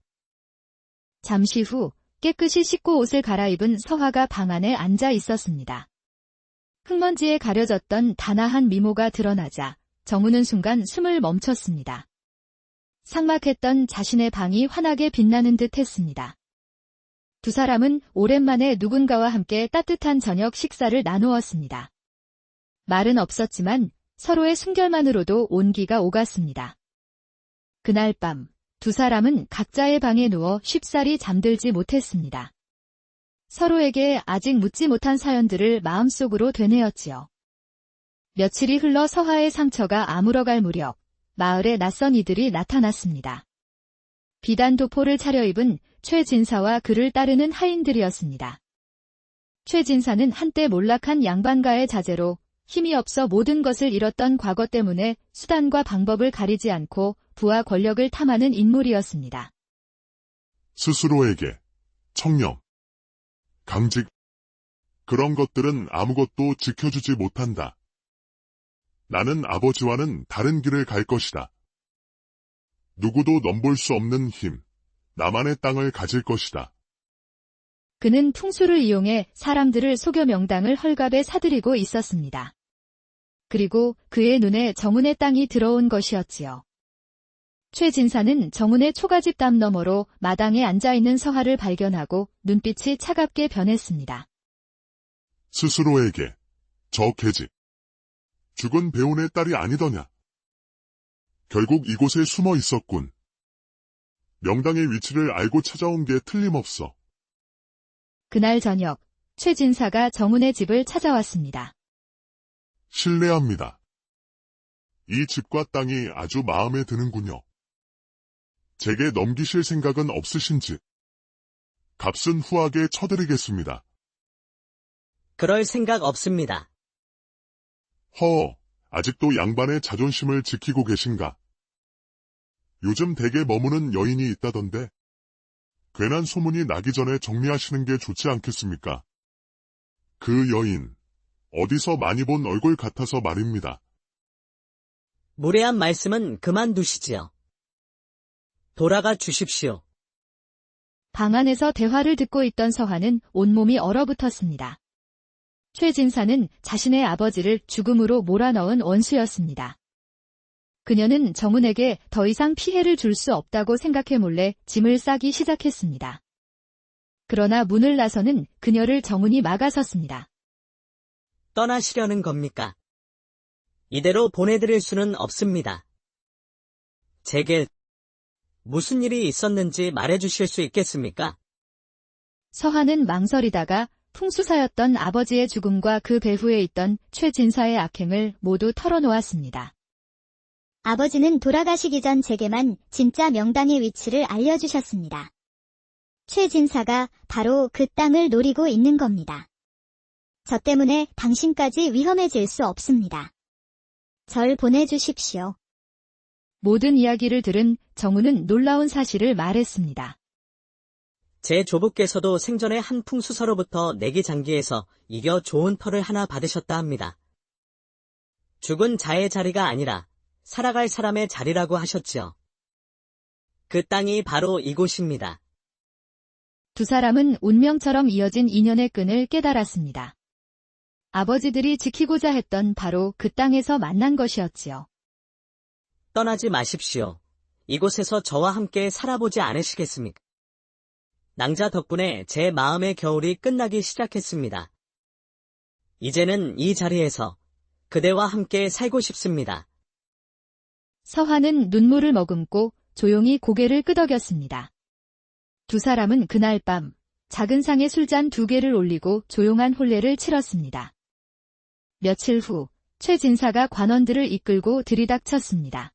잠시 후 깨끗이 씻고 옷을 갈아입은 서하가 방 안에 앉아 있었습니다. 흙먼지에 가려졌던 단아한 미모가 드러나자 정우는 순간 숨을 멈췄습니다. 삭막했던 자신의 방이 환하게 빛나는 듯 했습니다. 두 사람은 오랜만에 누군가와 함께 따뜻한 저녁 식사를 나누었습니다. 말은 없었지만 서로의 숨결만으로도 온기가 오갔습니다. 그날 밤 두 사람은 각자의 방에 누워 쉽사리 잠들지 못했습니다. 서로에게 아직 묻지 못한 사연들을 마음속으로 되뇌었지요. 며칠이 흘러 서하의 상처가 아물어갈 무렵 마을에 낯선 이들이 나타났습니다. 비단 도포를 차려입은 최진사와 그를 따르는 하인들이었습니다. 최진사는 한때 몰락한 양반가의 자제로 힘이 없어 모든 것을 잃었던 과거 때문에 수단과 방법을 가리지 않고 부와 권력을 탐하는 인물이었습니다. 스스로에게 청렴, 강직, 그런 것들은 아무것도 지켜주지 못한다. 나는 아버지와는 다른 길을 갈 것이다. 누구도 넘볼 수 없는 힘, 나만의 땅을 가질 것이다. 그는 풍수를 이용해 사람들을 속여 명당을 헐갑에 사들이고 있었습니다. 그리고 그의 눈에 정운의 땅이 들어온 것이었지요. 최진사는 정운의 초가집 담 너머로 마당에 앉아있는 서하를 발견하고 눈빛이 차갑게 변했습니다. 스스로에게 저 계집, 죽은 배운의 딸이 아니더냐. 결국 이곳에 숨어 있었군. 명당의 위치를 알고 찾아온 게 틀림없어. 그날 저녁 최진사가 정운의 집을 찾아왔습니다. 실례합니다. 이 집과 땅이 아주 마음에 드는군요. 제게 넘기실 생각은 없으신지? 값은 후하게 쳐드리겠습니다. 그럴 생각 없습니다. 아직도 양반의 자존심을 지키고 계신가? 요즘 댁에 머무는 여인이 있다던데. 괜한 소문이 나기 전에 정리하시는 게 좋지 않겠습니까? 그 여인, 어디서 많이 본 얼굴 같아서 말입니다. 무례한 말씀은 그만두시지요. 돌아가 주십시오. 방 안에서 대화를 듣고 있던 서한은 온몸이 얼어붙었습니다. 최 진사는 자신의 아버지를 죽음으로 몰아넣은 원수였습니다. 그녀는 정훈에게 더 이상 피해를 줄 수 없다고 생각해 몰래 짐을 싸기 시작했습니다. 그러나 문을 나서는 그녀를 정훈이 막아섰습니다. 떠나시려는 겁니까? 이대로 보내드릴 수는 없습니다. 제게 무슨 일이 있었는지 말해주실 수 있겠습니까? 서한은 망설이다가 풍수사였던 아버지의 죽음과 그 배후에 있던 최 진사의 악행을 모두 털어놓았습니다. 아버지는 돌아가시기 전 제게만 진짜 명당의 위치를 알려주셨습니다. 최 진사가 바로 그 땅을 노리고 있는 겁니다. 저 때문에 당신까지 위험해질 수 없습니다. 절 보내주십시오. 모든 이야기를 들은 정우는 놀라운 사실을 말했습니다. 제 조부께서도 생전에 한 풍수사로부터 내기 장기에서 이겨 좋은 터를 하나 받으셨다 합니다. 죽은 자의 자리가 아니라 살아갈 사람의 자리라고 하셨지요. 그 땅이 바로 이곳입니다. 두 사람은 운명처럼 이어진 인연의 끈을 깨달았습니다. 아버지들이 지키고자 했던 바로 그 땅에서 만난 것이었지요. 떠나지 마십시오. 이곳에서 저와 함께 살아보지 않으시겠습니까? 낭자 덕분에 제 마음의 겨울이 끝나기 시작했습니다. 이제는 이 자리에서 그대와 함께 살고 싶습니다. 서한은 눈물을 머금고 조용히 고개를 끄덕였습니다. 두 사람은 그날 밤 작은 상에 술잔 2개를 올리고 조용한 혼례를 치렀습니다. 며칠 후 최 진사가 관원들을 이끌고 들이닥쳤습니다.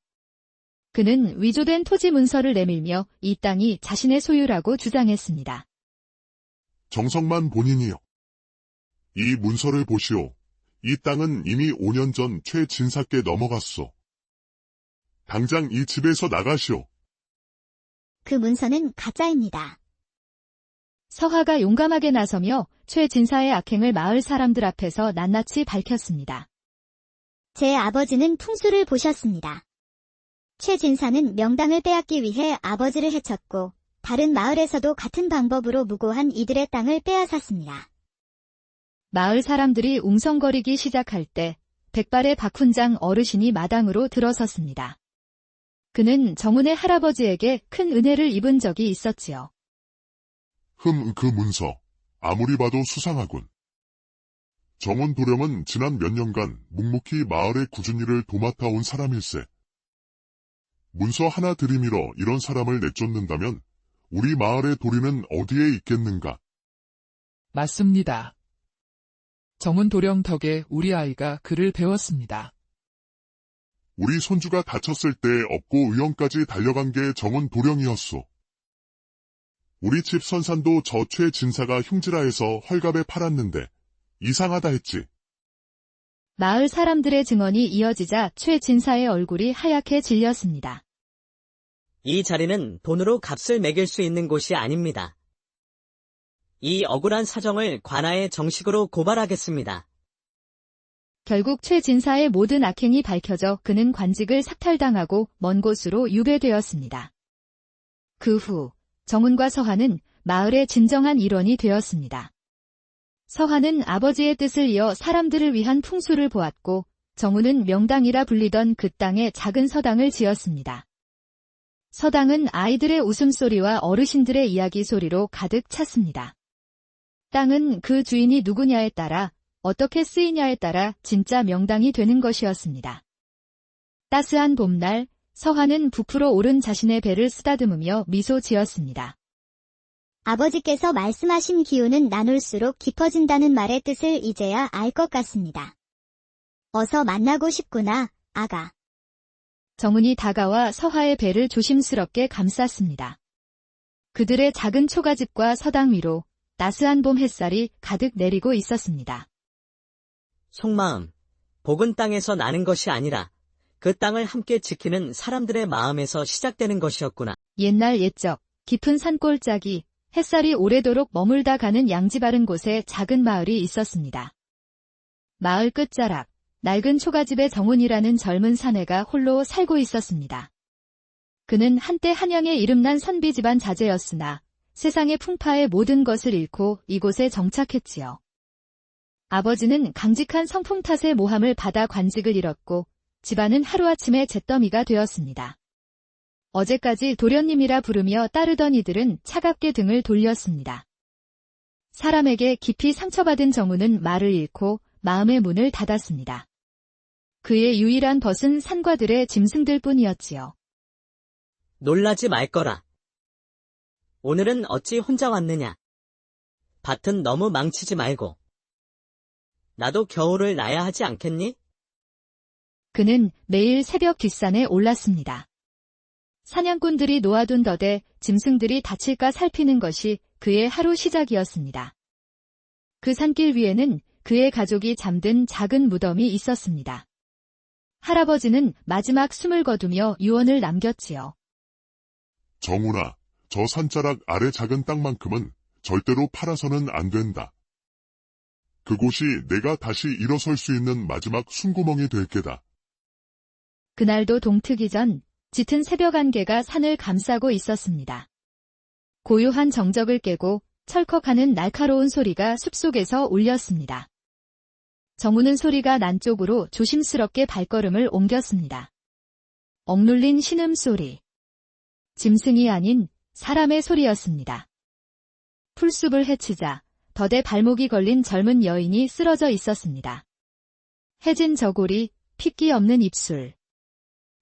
그는 위조된 토지 문서를 내밀며 이 땅이 자신의 소유라고 주장했습니다. 정성만 본인이요. 이 문서를 보시오. 이 땅은 이미 5년 전 최 진사께 넘어갔소. 당장 이 집에서 나가시오. 그 문서는 가짜입니다. 서하가 용감하게 나서며 최 진사의 악행을 마을 사람들 앞에서 낱낱이 밝혔습니다. 제 아버지는 풍수를 보셨습니다. 최 진사는 명당을 빼앗기 위해 아버지를 해쳤고 다른 마을에서도 같은 방법으로 무고한 이들의 땅을 빼앗았습니다. 마을 사람들이 웅성거리기 시작할 때 백발의 박훈장 어르신이 마당으로 들어섰습니다. 그는 정훈의 할아버지에게 큰 은혜를 입은 적이 있었지요. 그 문서. 아무리 봐도 수상하군. 정훈 도령은 지난 몇 년간 묵묵히 마을의 꾸준 일을 도맡아 온 사람일세. 문서 하나 들이밀어 이런 사람을 내쫓는다면 우리 마을의 도리는 어디에 있겠는가? 맞습니다. 정훈 도령 덕에 우리 아이가 글을 배웠습니다. 우리 손주가 다쳤을 때 업고 의원까지 달려간 게 정훈 도령이었소. 우리 집 선산도 저 최 진사가 흉지라해서 헐값에 팔았는데 이상하다 했지. 마을 사람들의 증언이 이어지자 최 진사의 얼굴이 하얗게 질렸습니다. 이 자리는 돈으로 값을 매길 수 있는 곳이 아닙니다. 이 억울한 사정을 관아에 정식으로 고발하겠습니다. 결국 최 진사의 모든 악행이 밝혀져 그는 관직을 삭탈당하고 먼 곳으로 유배되었습니다. 그 후 정훈과 서한은 마을의 진정한 일원이 되었습니다. 서한은 아버지의 뜻을 이어 사람들을 위한 풍수를 보았고 정훈은 명당이라 불리던 그 땅에 작은 서당을 지었습니다. 서당은 아이들의 웃음소리와 어르신들의 이야기 소리로 가득 찼습니다. 땅은 그 주인이 누구냐에 따라 어떻게 쓰이냐에 따라 진짜 명당이 되는 것이었습니다. 따스한 봄날 서한은 부풀어 오른 자신의 배를 쓰다듬으며 미소 지었습니다. 아버지께서 말씀하신 기운은 나눌수록 깊어진다는 말의 뜻을 이제야 알 것 같습니다. 어서 만나고 싶구나, 아가. 정훈이 다가와 서하의 배를 조심스럽게 감쌌습니다. 그들의 작은 초가집과 서당 위로 따스한 봄 햇살이 가득 내리고 있었습니다. 속마음, 복은 땅에서 나는 것이 아니라 그 땅을 함께 지키는 사람들의 마음에서 시작되는 것이었구나. 옛날 옛적 깊은 산골짜기 햇살이 오래도록 머물다 가는 양지바른 곳에 작은 마을이 있었습니다. 마을 끝자락, 낡은 초가집의 정훈이라는 젊은 사내가 홀로 살고 있었습니다. 그는 한때 한양의 이름난 선비 집안 자제였으나 세상의 풍파에 모든 것을 잃고 이곳에 정착했지요. 아버지는 강직한 성풍 탓에 모함을 받아 관직을 잃었고 집안은 하루아침에 잿더미가 되었습니다. 어제까지 도련님이라 부르며 따르던 이들은 차갑게 등을 돌렸습니다. 사람에게 깊이 상처받은 정우는 말을 잃고 마음의 문을 닫았습니다. 그의 유일한 벗은 산과들의 짐승들 뿐이었지요. 놀라지 말거라. 오늘은 어찌 혼자 왔느냐. 밭은 너무 망치지 말고. 나도 겨울을 나야 하지 않겠니? 그는 매일 새벽 뒷산에 올랐습니다. 사냥꾼들이 놓아둔 덫에 짐승들이 다칠까 살피는 것이 그의 하루 시작이었습니다. 그 산길 위에는 그의 가족이 잠든 작은 무덤이 있었습니다. 할아버지는 마지막 숨을 거두며 유언을 남겼지요. 정훈아, 저 산자락 아래 작은 땅만큼은 절대로 팔아서는 안 된다. 그곳이 내가 다시 일어설 수 있는 마지막 숨구멍이 될 게다. 그날도 동트기 전 짙은 새벽 안개가 산을 감싸고 있었습니다. 고요한 정적을 깨고 철컥하는 날카로운 소리가 숲속에서 울렸습니다. 정우는 소리가 난 쪽으로 조심스럽게 발걸음을 옮겼습니다. 억눌린 신음소리. 짐승이 아닌 사람의 소리였습니다. 풀숲을 헤치자 덫에 발목이 걸린 젊은 여인이 쓰러져 있었습니다. 해진 저고리, 핏기 없는 입술.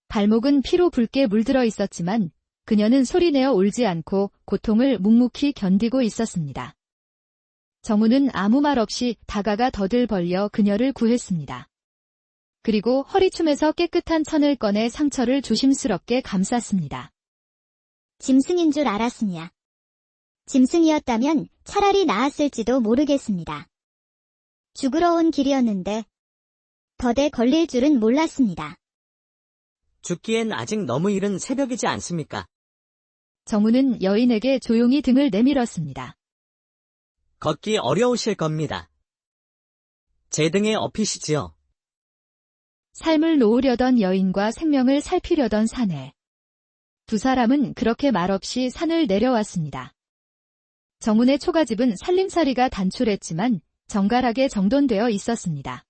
발목은 피로 붉게 물들어 있었지만 그녀는 소리내어 울지 않고 고통을 묵묵히 견디고 있었습니다. 정우는 아무 말 없이 다가가 덫을 벌려 그녀를 구했습니다. 그리고 허리춤에서 깨끗한 천을 꺼내 상처를 조심스럽게 감쌌습니다. 짐승인 줄 알았으냐. 짐승이었다면 차라리 나았을지도 모르겠습니다. 죽으러 온 길이었는데 덫에 걸릴 줄은 몰랐습니다. 죽기엔 아직 너무 이른 새벽이지 않습니까? 정우는 여인에게 조용히 등을 내밀었습니다. 걷기 어려우실 겁니다. 제 등에 업히시지요. 삶을 놓으려던 여인과 생명을 살피려던 사내. 두 사람은 그렇게 말없이 산을 내려왔습니다. 정훈의 초가집은 살림살이가 단촐했지만 정갈하게 정돈되어 있었습니다.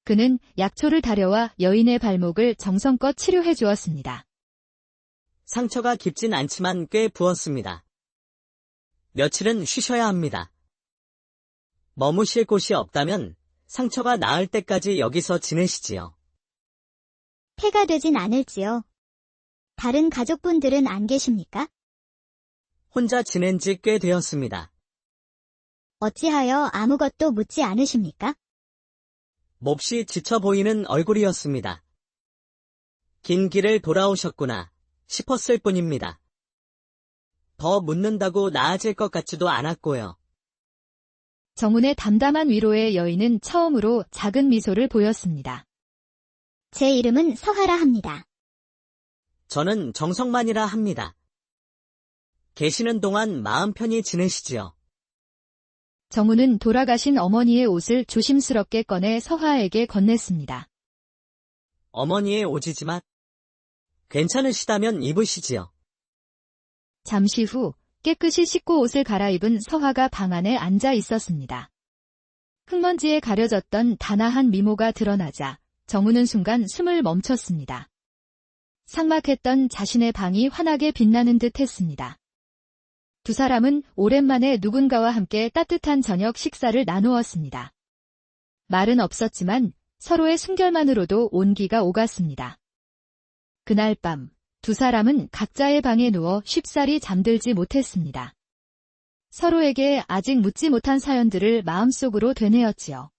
그는 약초를 다려와 여인의 발목을 정성껏 치료해 주었습니다. 상처가 깊진 않지만 꽤 부었습니다. 며칠은 쉬셔야 합니다. 머무실 곳이 없다면 상처가 나을 때까지 여기서 지내시지요. 폐가 되진 않을지요. 다른 가족분들은 안 계십니까? 혼자 지낸 지 꽤 되었습니다. 어찌하여 아무것도 묻지 않으십니까? 몹시 지쳐 보이는 얼굴이었습니다. 긴 길을 돌아오셨구나 싶었을 뿐입니다. 더 묻는다고 나아질 것 같지도 않았고요. 정훈의 담담한 위로에 여인은 처음으로 작은 미소를 보였습니다. 제 이름은 서하라 합니다. 저는 정성만이라 합니다. 계시는 동안 마음 편히 지내시지요. 정훈은 돌아가신 어머니의 옷을 조심스럽게 꺼내 서하에게 건넸습니다. 어머니의 옷이지만 괜찮으시다면 입으시지요. 잠시 후 깨끗이 씻고 옷을 갈아입은 서하가 방 안에 앉아 있었습니다. 흙먼지에 가려졌던 단아한 미모가 드러나자 정훈은 순간 숨을 멈췄습니다. 삭막했던 자신의 방이 환하게 빛나는 듯 했습니다. 두 사람은 오랜만에 누군가와 함께 따뜻한 저녁 식사를 나누었습니다. 말은 없었지만 서로의 순결만으로도 온기가 오갔습니다. 그날 밤 두 사람은 각자의 방에 누워 쉽사리 잠들지 못했습니다. 서로에게 아직 묻지 못한 사연들을 마음속으로 되뇌었지요.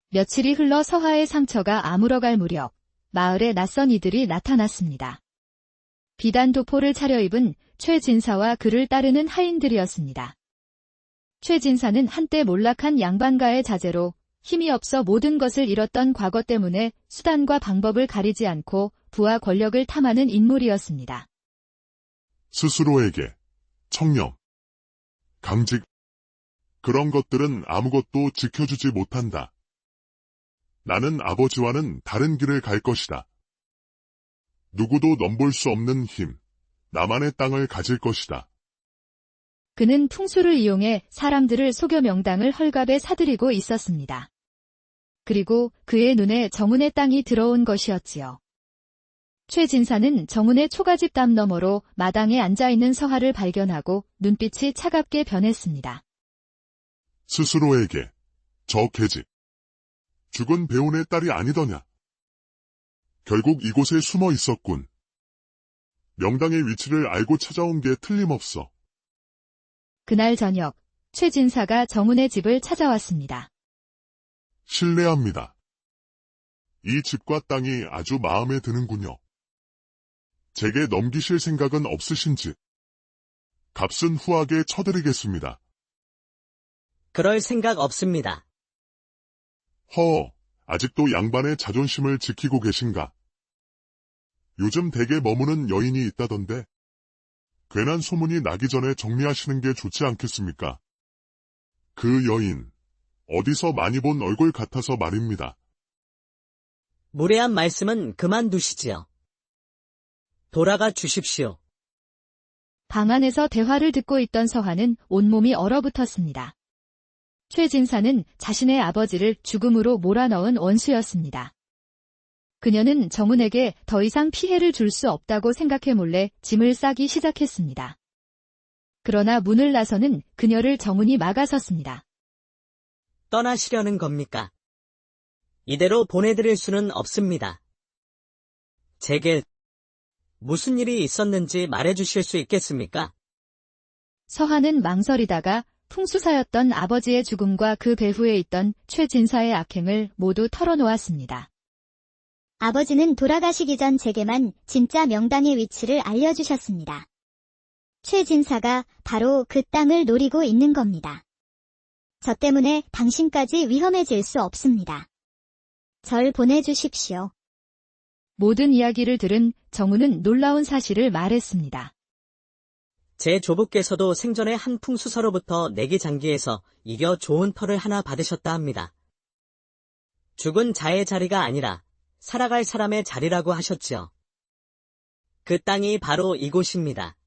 며칠이 흘러 서하의 상처가 아물어갈 무렵 마을에 낯선 이들이 나타났습니다. 비단 도포를 차려입은 최진사와 그를 따르는 하인들이었습니다. 최진사는 한때 몰락한 양반가의 자제로 힘이 없어 모든 것을 잃었던 과거 때문에 수단과 방법을 가리지 않고 부와 권력을 탐하는 인물이었습니다. 스스로에게 청렴, 강직. 그런 것들은 아무것도 지켜주지 못한다. 나는 아버지와는 다른 길을 갈 것이다. 누구도 넘볼 수 없는 힘, 나만의 땅을 가질 것이다. 그는 풍수를 이용해 사람들을 속여 명당을 헐값에 사들이고 있었습니다. 그리고 그의 눈에 정운의 땅이 들어온 것이었지요. 최 진사는 정운의 초가집 담 너머로 마당에 앉아있는 서하를 발견하고 눈빛이 차갑게 변했습니다. 스스로에게, 저 계집. 죽은 배운의 딸이 아니더냐. 결국 이곳에 숨어 있었군. 명당의 위치를 알고 찾아온 게 틀림없어. 그날 저녁, 최 진사가 정운의 집을 찾아왔습니다. 실례합니다. 이 집과 땅이 아주 마음에 드는군요. 제게 넘기실 생각은 없으신지? 값은 후하게 쳐드리겠습니다. 그럴 생각 없습니다. 아직도 양반의 자존심을 지키고 계신가? 요즘 댁에 머무는 여인이 있다던데 괜한 소문이 나기 전에 정리하시는 게 좋지 않겠습니까? 그 여인, 어디서 많이 본 얼굴 같아서 말입니다. 무례한 말씀은 그만두시지요. 돌아가 주십시오. 방 안에서 대화를 듣고 있던 서하는 온몸이 얼어붙었습니다. 최 진사는 자신의 아버지를 죽음으로 몰아넣은 원수였습니다. 그녀는 정운에게 더 이상 피해를 줄 수 없다고 생각해 몰래 짐을 싸기 시작했습니다. 그러나 문을 나서는 그녀를 정운이 막아섰습니다. 떠나시려는 겁니까? 이대로 보내드릴 수는 없습니다. 제게 무슨 일이 있었는지 말해주실 수 있겠습니까? 서하는 망설이다가 풍수사였던 아버지의 죽음과 그 배후에 있던 최 진사의 악행을 모두 털어놓았습니다. 아버지는 돌아가시기 전 제게만 진짜 명당의 위치를 알려주셨습니다. 최 진사가 바로 그 땅을 노리고 있는 겁니다. 저 때문에 당신까지 위험해질 수 없습니다. 절 보내주십시오. 모든 이야기를 들은 정운은 놀라운 사실을 말했습니다. 제 조부께서도 생전에 한 풍수서로부터 내기 장기에서 이겨 좋은 터를 하나 받으셨다 합니다. 죽은 자의 자리가 아니라 살아갈 사람의 자리라고 하셨지요. 그 땅이 바로 이곳입니다.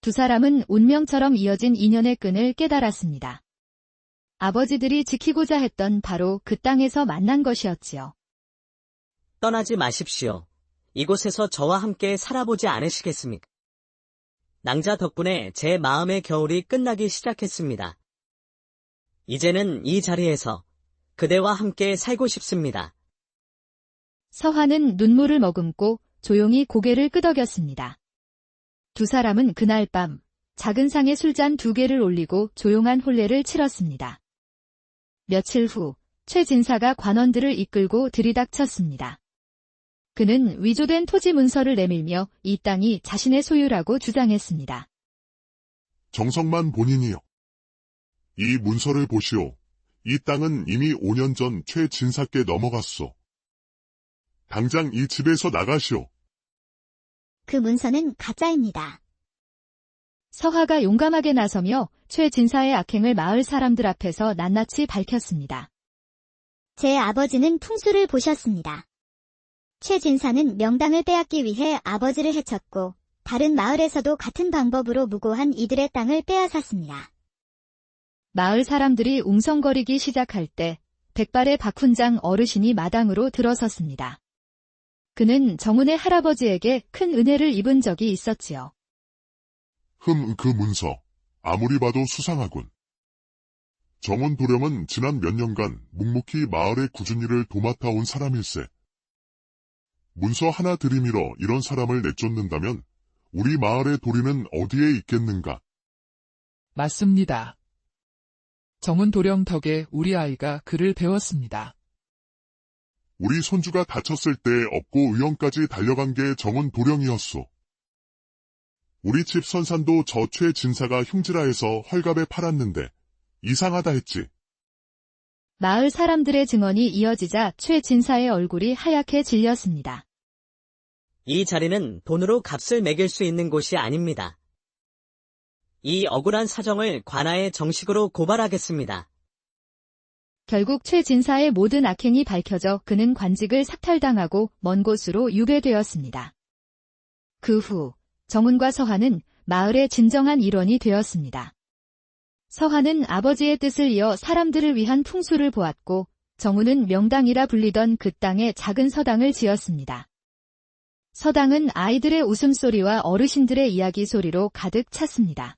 두 사람은 운명처럼 이어진 인연의 끈을 깨달았습니다. 아버지들이 지키고자 했던 바로 그 땅에서 만난 것이었지요. 떠나지 마십시오. 이곳에서 저와 함께 살아보지 않으시겠습니까? 낭자 덕분에 제 마음의 겨울이 끝나기 시작했습니다. 이제는 이 자리에서 그대와 함께 살고 싶습니다. 서하는 눈물을 머금고 조용히 고개를 끄덕였습니다. 두 사람은 그날 밤 작은 상에 술잔 2개를 올리고 조용한 혼례를 치렀습니다. 며칠 후 최 진사가 관원들을 이끌고 들이닥쳤습니다. 그는 위조된 토지 문서를 내밀며 이 땅이 자신의 소유라고 주장했습니다. 정성만 본인이요. 이 문서를 보시오. 이 땅은 이미 5년 전 최 진사께 넘어갔소. 당장 이 집에서 나가시오. 그 문서는 가짜입니다. 서하가 용감하게 나서며 최 진사의 악행을 마을 사람들 앞에서 낱낱이 밝혔습니다. 제 아버지는 풍수를 보셨습니다. 최 진사는 명당을 빼앗기 위해 아버지를 해쳤고 다른 마을에서도 같은 방법으로 무고한 이들의 땅을 빼앗았습니다. 마을 사람들이 웅성거리기 시작할 때 백발의 박훈장 어르신이 마당으로 들어섰습니다. 그는 정운의 할아버지에게 큰 은혜를 입은 적이 있었지요. 그 문서. 아무리 봐도 수상하군. 정운 도령은 지난 몇 년간 묵묵히 마을의 꾸준히 일을 도맡아온 사람일세. 문서 하나 들이밀어 이런 사람을 내쫓는다면 우리 마을의 도리는 어디에 있겠는가? 맞습니다. 정운 도령 덕에 우리 아이가 글을 배웠습니다. 우리 손주가 다쳤을 때 업고 의원까지 달려간 게 정운 도령이었소. 우리 집 선산도 저 최 진사가 흉지라해서 헐값에 팔았는데 이상하다 했지. 마을 사람들의 증언이 이어지자 최 진사의 얼굴이 하얗게 질렸습니다. 이 자리는 돈으로 값을 매길 수 있는 곳이 아닙니다. 이 억울한 사정을 관아에 정식으로 고발하겠습니다. 결국 최 진사의 모든 악행이 밝혀져 그는 관직을 삭탈당하고 먼 곳으로 유배되었습니다. 그 후 정운과 서한은 마을의 진정한 일원이 되었습니다. 서한은 아버지의 뜻을 이어 사람들을 위한 풍수를 보았고 정운은 명당이라 불리던 그 땅에 작은 서당을 지었습니다. 서당은 아이들의 웃음소리와 어르신들의 이야기 소리로 가득 찼습니다.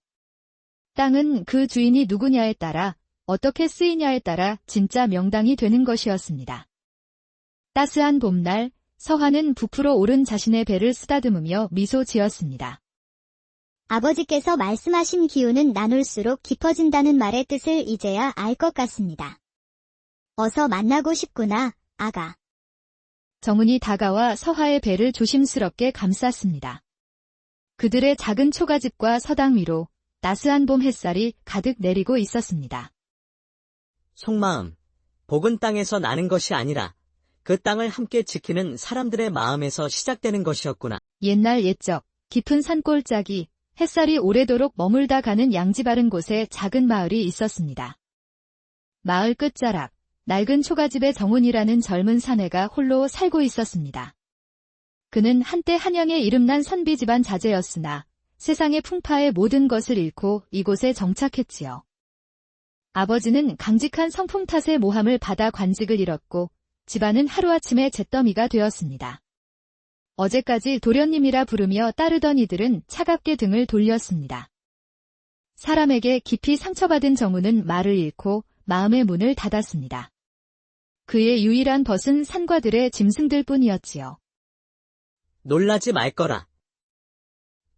땅은 그 주인이 누구냐에 따라 어떻게 쓰이냐에 따라 진짜 명당이 되는 것이었습니다. 따스한 봄날 서한은 부풀어 오른 자신의 배를 쓰다듬으며 미소 지었습니다. 아버지께서 말씀하신 기운은 나눌수록 깊어진다는 말의 뜻을 이제야 알 것 같습니다. 어서 만나고 싶구나, 아가. 정운이 다가와 서하의 배를 조심스럽게 감쌌습니다. 그들의 작은 초가집과 서당 위로 따스한 봄 햇살이 가득 내리고 있었습니다. 속마음, 복은 땅에서 나는 것이 아니라 그 땅을 함께 지키는 사람들의 마음에서 시작되는 것이었구나. 옛날 옛적 깊은 산골짜기 햇살이 오래도록 머물다 가는 양지 바른 곳에 작은 마을이 있었습니다. 마을 끝자락 낡은 초가집의 정운이라는 젊은 사내가 홀로 살고 있었습니다. 그는 한때 한양의 이름난 선비 집안 자제였으나 세상의 풍파에 모든 것을 잃고 이곳에 정착했지요. 아버지는 강직한 성품 탓에 모함을 받아 관직을 잃었고 집안은 하루아침에 잿더미가 되었습니다. 어제까지 도련님이라 부르며 따르던 이들은 차갑게 등을 돌렸습니다. 사람에게 깊이 상처받은 정우는 말을 잃고 마음의 문을 닫았습니다. 그의 유일한 벗은 산과들의 짐승들 뿐이었지요. 놀라지 말거라.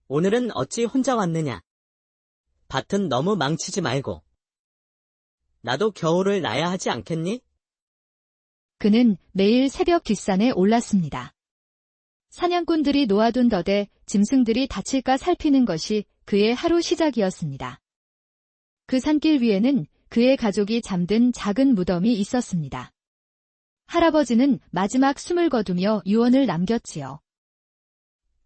오늘은 어찌 혼자 왔느냐. 밭은 너무 망치지 말고. 나도 겨울을 나야 하지 않겠니? 그는 매일 새벽 뒷산에 올랐습니다. 사냥꾼들이 놓아둔 덫에 짐승들이 다칠까 살피는 것이 그의 하루 시작이었습니다. 그 산길 위에는 그의 가족이 잠든 작은 무덤이 있었습니다. 할아버지는 마지막 숨을 거두며 유언을 남겼지요.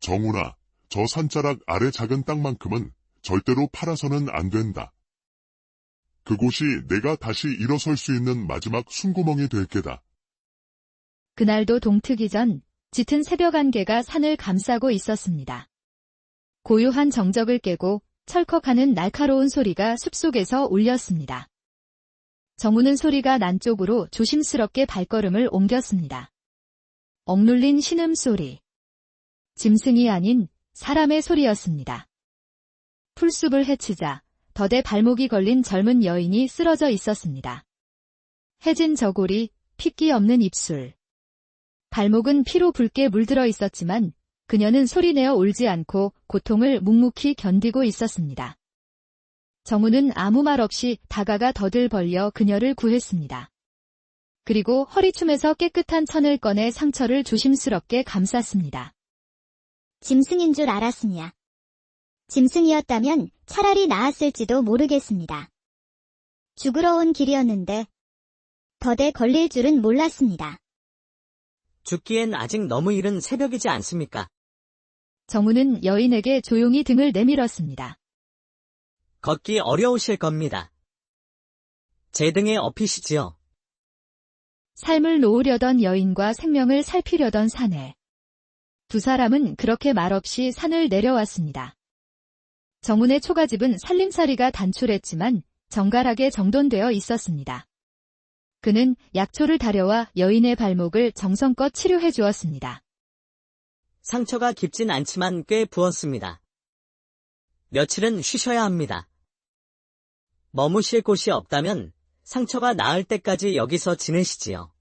정훈아, 저 산자락 아래 작은 땅만큼은 절대로 팔아서는 안 된다. 그곳이 내가 다시 일어설 수 있는 마지막 숨구멍이 될 게다. 그날도 동트기 전 짙은 새벽 안개가 산을 감싸고 있었습니다. 고요한 정적을 깨고 철컥하는 날카로운 소리가 숲속에서 울렸습니다. 정우는 소리가 난 쪽으로 조심스럽게 발걸음을 옮겼습니다. 억눌린 신음소리. 짐승이 아닌 사람의 소리였습니다. 풀숲을 헤치자 덫에 발목이 걸린 젊은 여인이 쓰러져 있었습니다. 해진 저고리, 핏기 없는 입술. 발목은 피로 붉게 물들어 있었지만 그녀는 소리내어 울지 않고 고통을 묵묵히 견디고 있었습니다. 정우는 아무 말 없이 다가가 덫을 벌려 그녀를 구했습니다. 그리고 허리춤에서 깨끗한 천을 꺼내 상처를 조심스럽게 감쌌습니다. 짐승인 줄 알았으냐. 짐승이었다면 차라리 나았을지도 모르겠습니다. 죽으러 온 길이었는데 덫에 걸릴 줄은 몰랐습니다. 죽기엔 아직 너무 이른 새벽이지 않습니까? 정우는 여인에게 조용히 등을 내밀었습니다. 걷기 어려우실 겁니다. 제 등에 업히시지요. 삶을 놓으려던 여인과 생명을 살피려던 사내. 두 사람은 그렇게 말없이 산을 내려왔습니다. 정운의 초가집은 살림살이가 단출했지만 정갈하게 정돈되어 있었습니다. 그는 약초를 다려와 여인의 발목을 정성껏 치료해 주었습니다. 상처가 깊진 않지만 꽤 부었습니다. 며칠은 쉬셔야 합니다. 머무실 곳이 없다면 상처가 나을 때까지 여기서 지내시지요.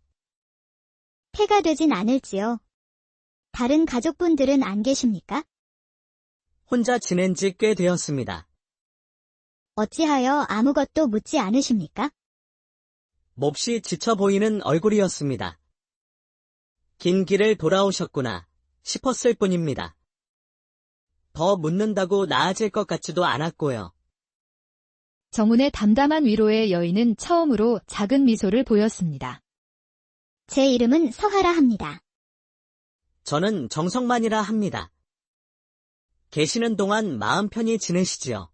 폐가 되진 않을지요. 다른 가족분들은 안 계십니까? 혼자 지낸 지 꽤 되었습니다. 어찌하여 아무것도 묻지 않으십니까? 몹시 지쳐 보이는 얼굴이었습니다. 긴 길을 돌아오셨구나 싶었을 뿐입니다. 더 묻는다고 나아질 것 같지도 않았고요. 정운의 담담한 위로에 여인은 처음으로 작은 미소를 보였습니다. 제 이름은 서하라 합니다. 저는 정성만이라 합니다. 계시는 동안 마음 편히 지내시지요.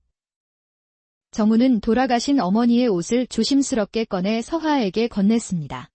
정우는 돌아가신 어머니의 옷을 조심스럽게 꺼내 서하에게 건넸습니다.